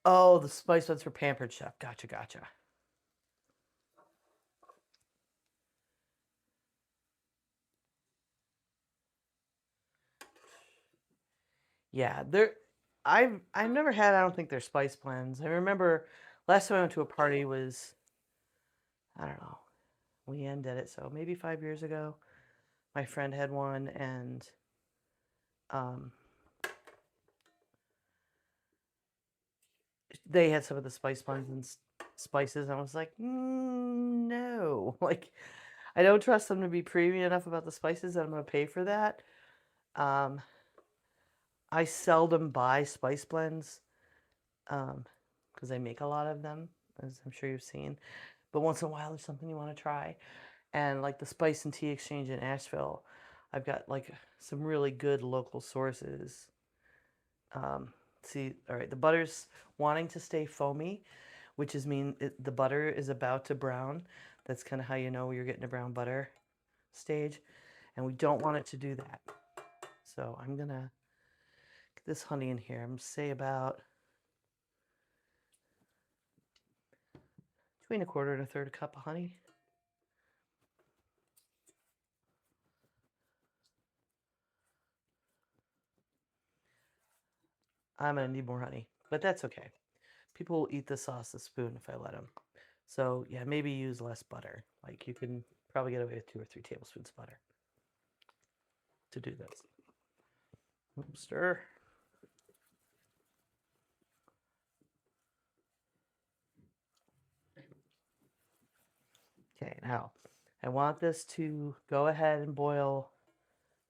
Oh, the spice ones for Pampered Chef. Gotcha, gotcha. Yeah, I've never had, I don't think they're spice blends. I remember last time I went to a party was, I don't know, Leanne did it, so maybe 5 years ago. My friend had one, and um, they had some of the spice blends and spices. And I was like, no, like I don't trust them to be premium enough about the spices that I'm going to pay for that. Um, I seldom buy spice blends because I make a lot of them, as I'm sure you've seen. But once in a while, there's something you want to try. And like the Spice and Tea Exchange in Asheville, I've got like some really good local sources. See, all right, the butter's wanting to stay foamy, which is the butter is about to brown. That's kind of how you know you're getting a brown butter stage. And we don't want it to do that. So I'm going to get this honey in here. I'm going to say about between a quarter and a third cup of honey. I'm going to need more honey, but that's okay. People will eat the sauce a spoon if I let them. So yeah, maybe use less butter. Like you can probably get away with 2 or 3 tablespoons of butter to do this. Stir. Okay, now I want this to go ahead and boil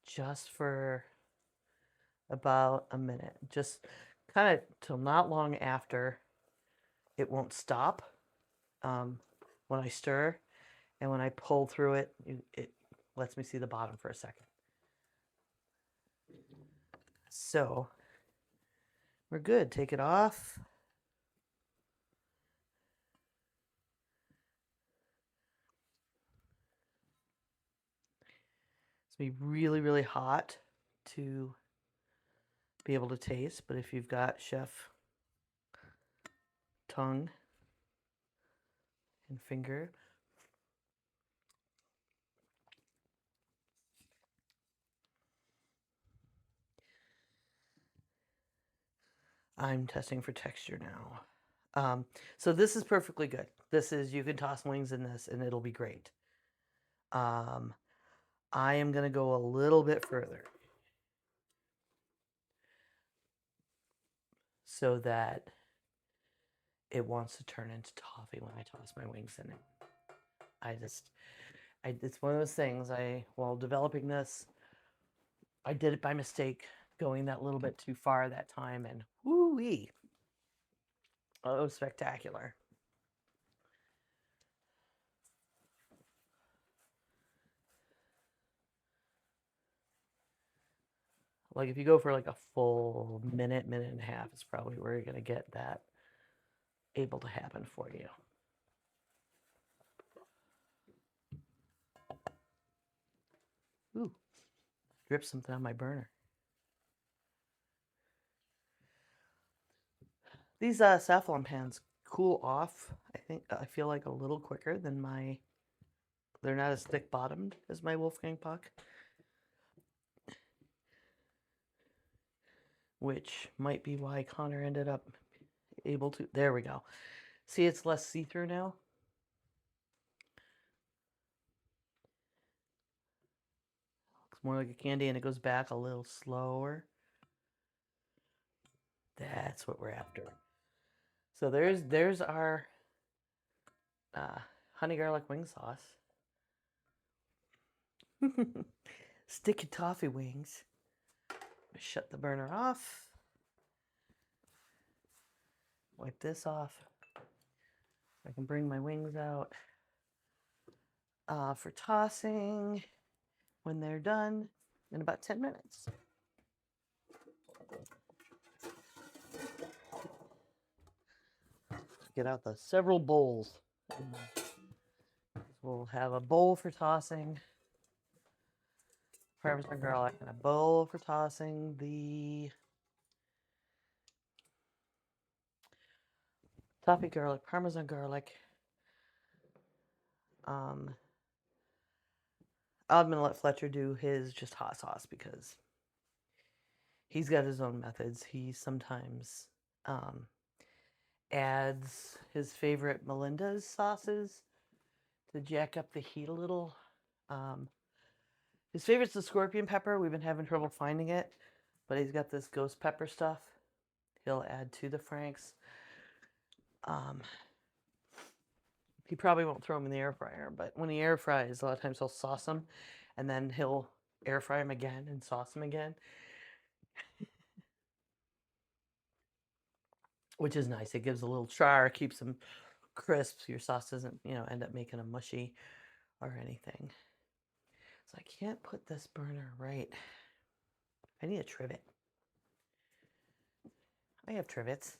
just for about a minute. Just kind of till not long after. It won't stop when I stir, and when I pull through it, it lets me see the bottom for a second. So we're good. Take it off. It's gonna be really, really hot to be able to taste, but if you've got chef tongue and finger, I'm testing for texture now. So this is perfectly good. This is, you can toss wings in this and it'll be great. I am going to go a little bit further so that it wants to turn into toffee when I toss my wings in it. It's one of those things, while developing this, I did it by mistake, going that little bit too far that time, and woo-wee. Oh, spectacular. Like if you go for like a full minute, minute and a half, it's probably where you're going to get that able to happen for you. Ooh, dripped something on my burner. These Safflon pans cool off, I feel like a little quicker than they're not as thick bottomed as my Wolfgang Puck, which might be why Connor ended up able to, there we go. See, it's less see-through now. Looks more like a candy, and it goes back a little slower. That's what we're after. So there's our honey garlic wing sauce. Sticky toffee wings. Shut the burner off. Wipe this off. I can bring my wings out for tossing when they're done in about 10 minutes. Get out the several bowls. We'll have a bowl for tossing Parmesan garlic and a bowl for tossing the toffee garlic, Parmesan garlic. I'm gonna let Fletcher do his just hot sauce because he's got his own methods. He sometimes adds his favorite Melinda's sauces to jack up the heat a little. His favorite's the scorpion pepper. We've been having trouble finding it, but he's got this ghost pepper stuff he'll add to the Franks. He probably won't throw them in the air fryer, but when he air fries, a lot of times he'll sauce them, and then he'll air fry them again and sauce them again, which is nice. It gives a little char, keeps them crisp. So your sauce doesn't, end up making them mushy or anything. So I can't put this burner right. I need a trivet. I have trivets.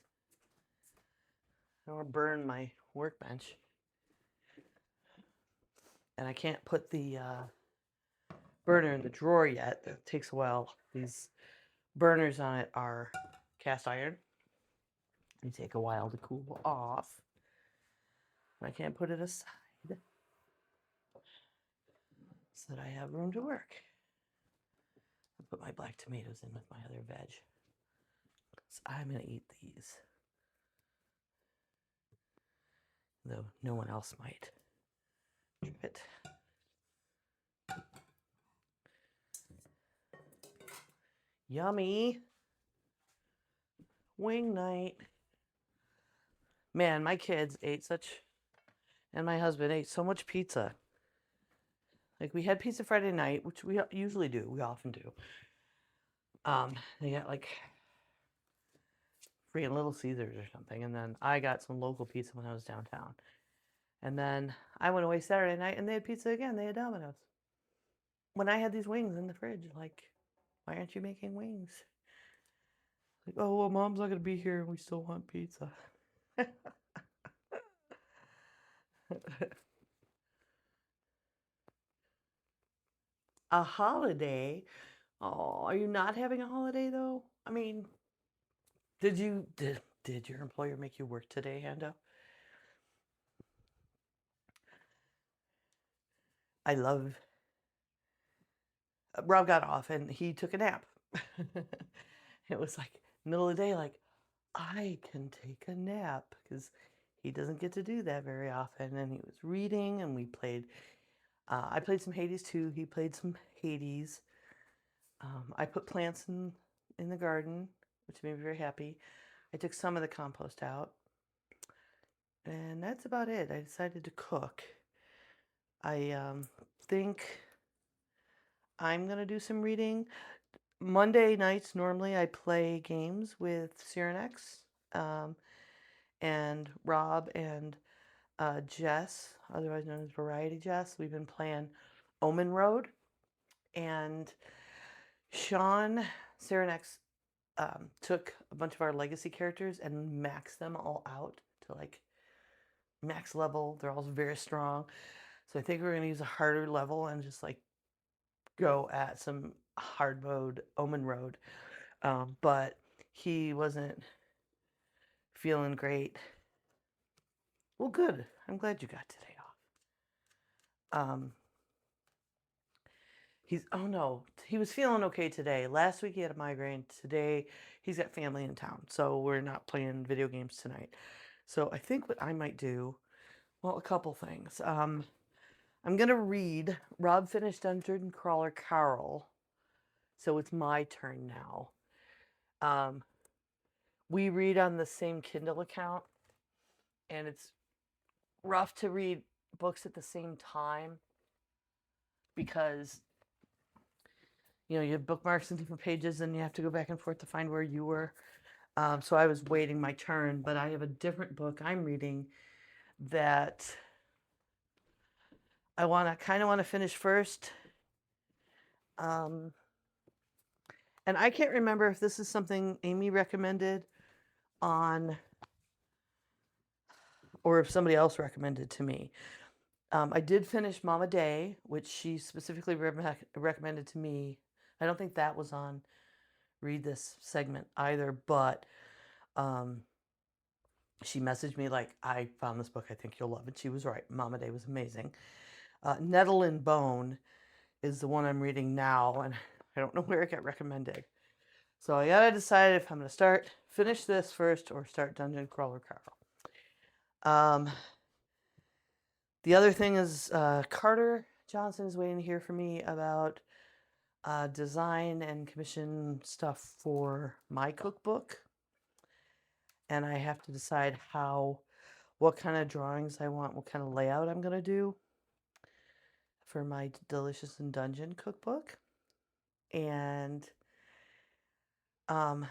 I don't want to burn my workbench. And I can't put the burner in the drawer yet. It takes a while. These burners on it are cast iron. They take a while to cool off. I can't put it aside so that I have room to work. I'll put my black tomatoes in with my other veg. So I'm going to eat these. Though no one else might. It. Yummy. Wing night. Man, my kids ate and my husband ate so much pizza. Like, we had pizza Friday night, which we usually do. We often do. They got like freaking Little Caesars or something. And then I got some local pizza when I was downtown. And then I went away Saturday night and they had pizza again. They had Domino's. When I had these wings in the fridge, like, why aren't you making wings? Like, oh, well, Mom's not going to be here and we still want pizza. A holiday? Oh, are you not having a holiday though? I mean, did your employer make you work today, Hando? I love Rob got off and he took a nap. It was like middle of the day, like, I can take a nap because he doesn't get to do that very often. And he was reading, and we played. I played some Hades too. He played some Hades. I put plants in the garden, which made me very happy. I took some of the compost out, and that's about it. I decided to cook. I think I'm gonna do some reading. Monday nights normally I play games with Cyrenex, and Rob and Jess, otherwise known as Variety Jess. We've been playing Omen Road, and Sean Cyrenex took a bunch of our legacy characters and maxed them all out to like max level. They're all very strong. So I think we're gonna use a harder level and just like go at some hard mode Omen Road. But he wasn't feeling great. Well, good. I'm glad you got today off. Oh no, he was feeling okay today. Last week he had a migraine. Today he's got family in town, so we're not playing video games tonight. So I think what I might do, well, a couple things. I'm gonna read. Rob finished Dungeon Crawler Carol, so it's my turn now. We read on the same Kindle account, and it's rough to read books at the same time because you have bookmarks in different pages and you have to go back and forth to find where you were. So I was waiting my turn, but I have a different book I'm reading that I kind of want to finish first. And I can't remember if this is something Amy recommended on or if somebody else recommended to me. I did finish Mama Day, which she specifically recommended to me. I don't think that was on Read This segment either, but she messaged me like, I found this book, I think you'll love it. She was right. Mama Day was amazing. Nettle and Bone is the one I'm reading now, and I don't know where it got recommended. So I gotta decide if I'm gonna finish this first or start Dungeon Crawler Carol. The other thing is Carter Johnson is waiting to hear from me about design and commission stuff for my cookbook. And I have to decide what kind of drawings I want, what kind of layout I'm going to do for my Delicious in Dungeon cookbook. And I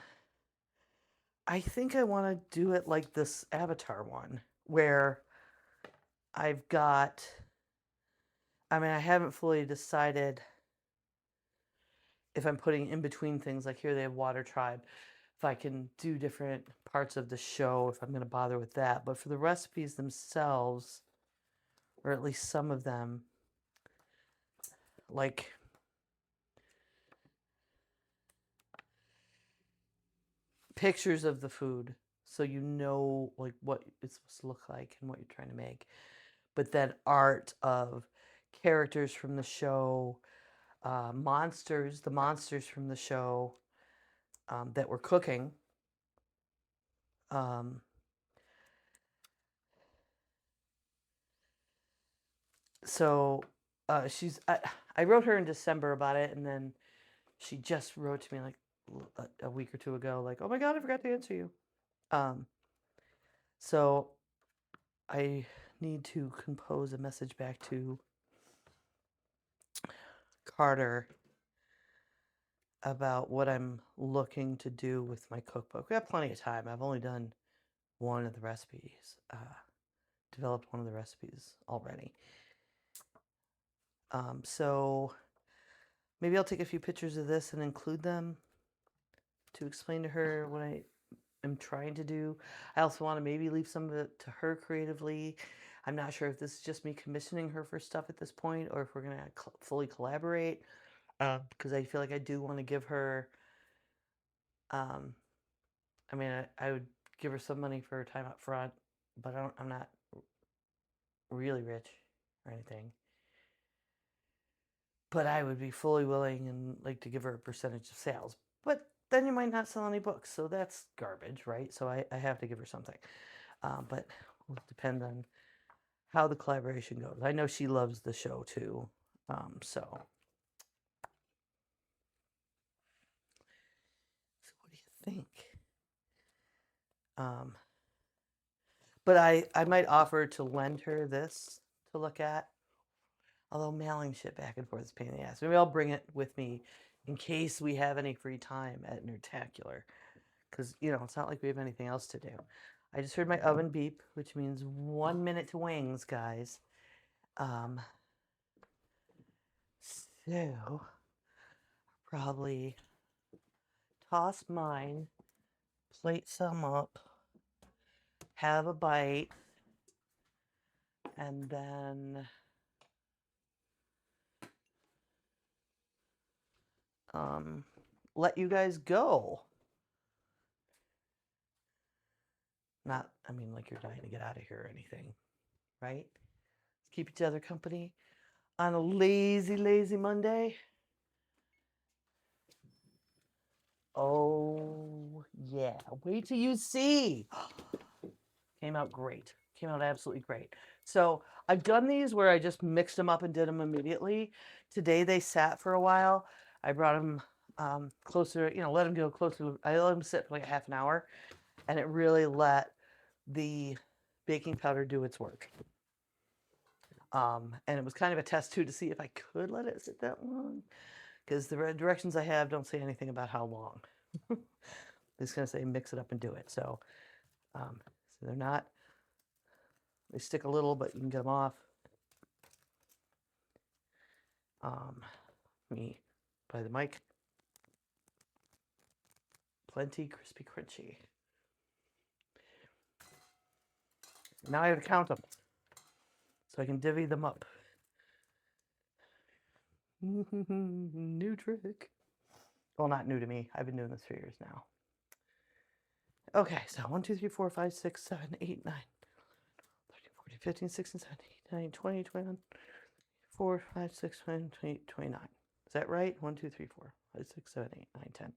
think I want to do it like this Avatar one, where I haven't fully decided if I'm putting in between things, like here they have Water Tribe, if I can do different parts of the show, if I'm going to bother with that. But for the recipes themselves, or at least some of them, like pictures of the food, so you know like what it's supposed to look like and what you're trying to make. But then art of characters from the show, the monsters from the show that we're cooking. So I wrote her in December about it, and then she just wrote to me like a week or two ago, like, oh my God, I forgot to answer you. So I need to compose a message back to Carter about what I'm looking to do with my cookbook. We have plenty of time. I've only done one of the recipes, developed one of the recipes already. So maybe I'll take a few pictures of this and include them to explain to her what I am trying to do. I also want to maybe leave some of it to her creatively. I'm not sure if this is just me commissioning her for stuff at this point or if we're going to fully collaborate, because I feel like I do want to give her, I would give her some money for her time up front, but I'm not really rich or anything. But I would be fully willing and like to give her a percentage of sales. But then you might not sell any books. So that's garbage, right? So I have to give her something. But it will depend on how the collaboration goes. I know she loves the show too. So what do you think? But I might offer to lend her this to look at. Although mailing shit back and forth is a pain in the ass. Maybe I'll bring it with me in case we have any free time at Nerdtacular. Because, you know, it's not like we have anything else to do. I just heard my oven beep, which means 1 minute to wings, guys. So, probably toss mine, plate some up, have a bite, and then let you guys go. Not, I mean, like you're dying to get out of here or anything, right? Keep each other company on a lazy, lazy Monday. Oh, yeah. Wait till you see. Came out great. Came out absolutely great. So I've done these where I just mixed them up and did them immediately. Today they sat for a while. I brought them closer, you know, let them go closer. I let them sit for like a half an hour, and it really let the baking powder do its work. And it was kind of a test too to see if I could let it sit that long, because the directions I have don't say anything about how long. It's going to say mix it up and do it. So, so they're not, they stick a little, but you can get them off. Me by the mic. Plenty crispy crunchy. Now I have to count them so I can divvy them up. New trick. Well, not new to me. I've been doing this for years now. Okay, so 1, 2, 3, 4, 5, 6, 7, 8, 9, 13, 14, 15, 16, 17, 18, 19, 20, 21, 4, 5, 6, 7, 8, 29. Is that right? 1, 2, 3, 4, 5, 6, 7, 8, 9, 10.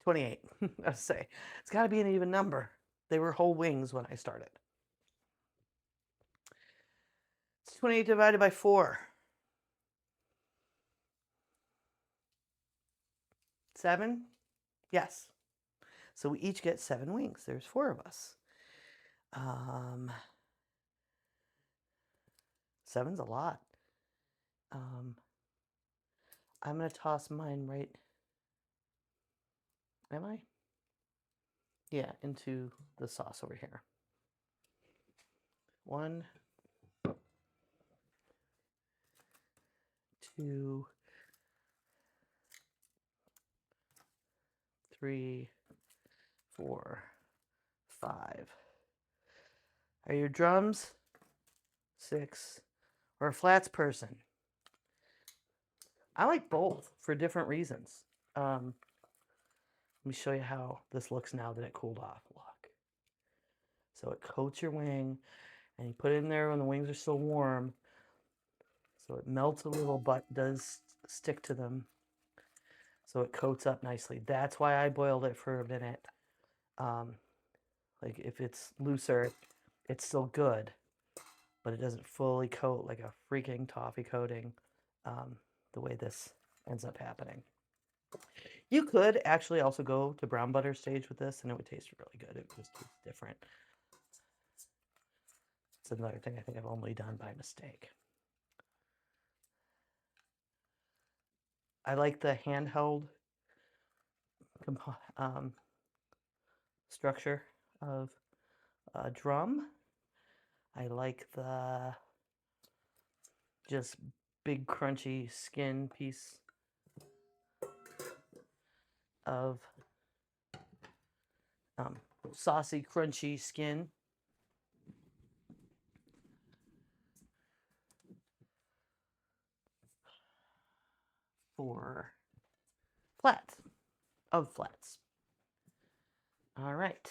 28. I say it's got to be an even number. They were whole wings when I started. It's 28 divided by 4. 7? Yes. So we each get 7 wings. There's 4 of us. 7's a lot. I'm going to toss mine right. Am I? Yeah, into the sauce over here. 1, 2, 3, 4, 5. Are you drums? 6. Or a flats person? I like both for different reasons. Let me show you how this looks now that it cooled off. Look. So it coats your wing, and you put it in there when the wings are still warm. So it melts a little, but does stick to them. So it coats up nicely. That's why I boiled it for a minute. Like if it's looser, it's still good, but it doesn't fully coat like a freaking toffee coating the way this ends up happening. You could actually also go to brown butter stage with this and it would taste really good. It just tastes different. It's another thing I think I've only done by mistake. I like the handheld structure of a drum. I like the just big crunchy skin piece of saucy crunchy skin. For flats, of flats. All right.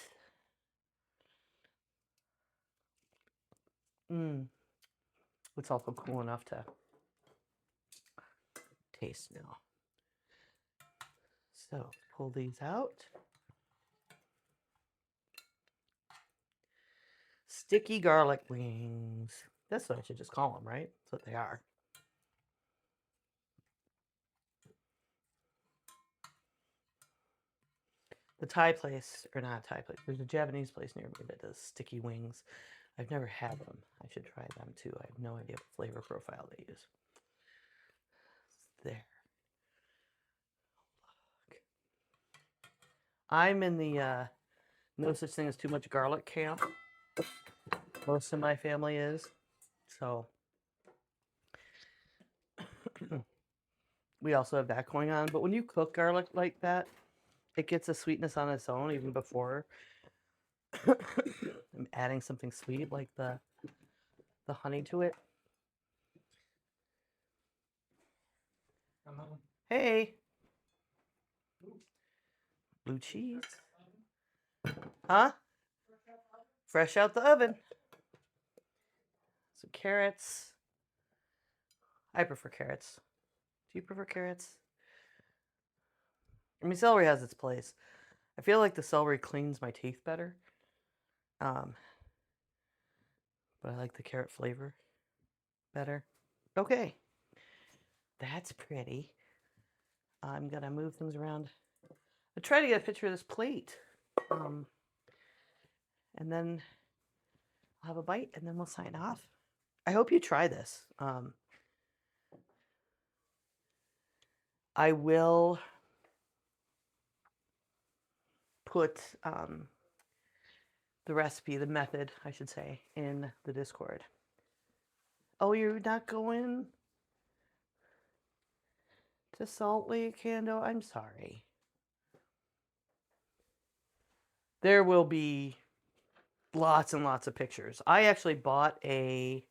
It's also cool enough to paste now. So pull these out. Sticky garlic wings. That's what I should just call them, right? That's what they are. The Thai place, or not a Thai place, there's a Japanese place near me that does sticky wings. I've never had them. I should try them too. I have no idea what flavor profile they use. There. Look. I'm in the no such thing as too much garlic camp. Most of my family is. So we also have that going on. But when you cook garlic like that, it gets a sweetness on its own even before I'm adding something sweet like the honey to it. Hey. Blue cheese. Huh? Fresh out the oven. Some carrots. I prefer carrots. Do you prefer carrots? I mean, celery has its place. I feel like the celery cleans my teeth better. But I like the carrot flavor better. Okay. That's pretty. I'm going to move things around. I'll try to get a picture of this plate. And then I'll have a bite and then we'll sign off. I hope you try this. I will put the recipe, the method, I should say, in the Discord. Oh, you're not going to Salt Lake, Hando? I'm sorry. There will be lots and lots of pictures. I actually bought a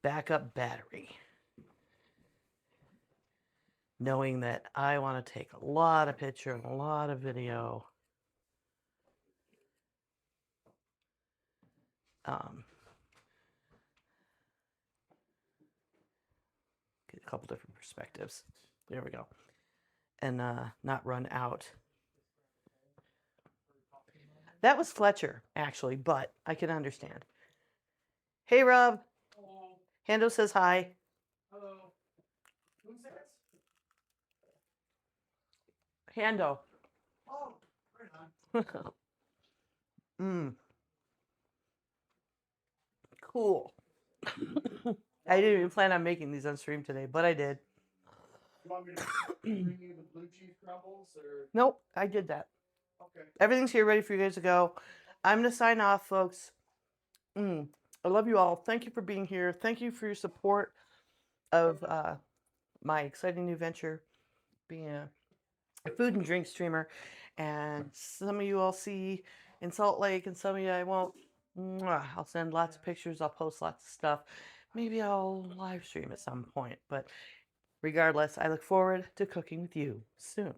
backup battery, knowing that I want to take a lot of picture and a lot of video. Get a couple different perspectives. There we go. And not run out. That was Fletcher, actually, but I can understand. Hey, Rob. Hello. Hando says hi. Hello. Who's that? Hando. Oh, right on. Cool. I didn't even plan on making these on stream today, but I did. You want me to bring you the blue cheese crumbles? Or? Nope, I did that. Okay. Everything's here ready for you guys to go. I'm going to sign off, folks. I love you all. Thank you for being here. Thank you for your support of my exciting new venture, being a food and drink streamer. And some of you I'll see in Salt Lake, and some of you I won't. I'll send lots of pictures. I'll post lots of stuff. Maybe I'll live stream at some point. But regardless, I look forward to cooking with you soon.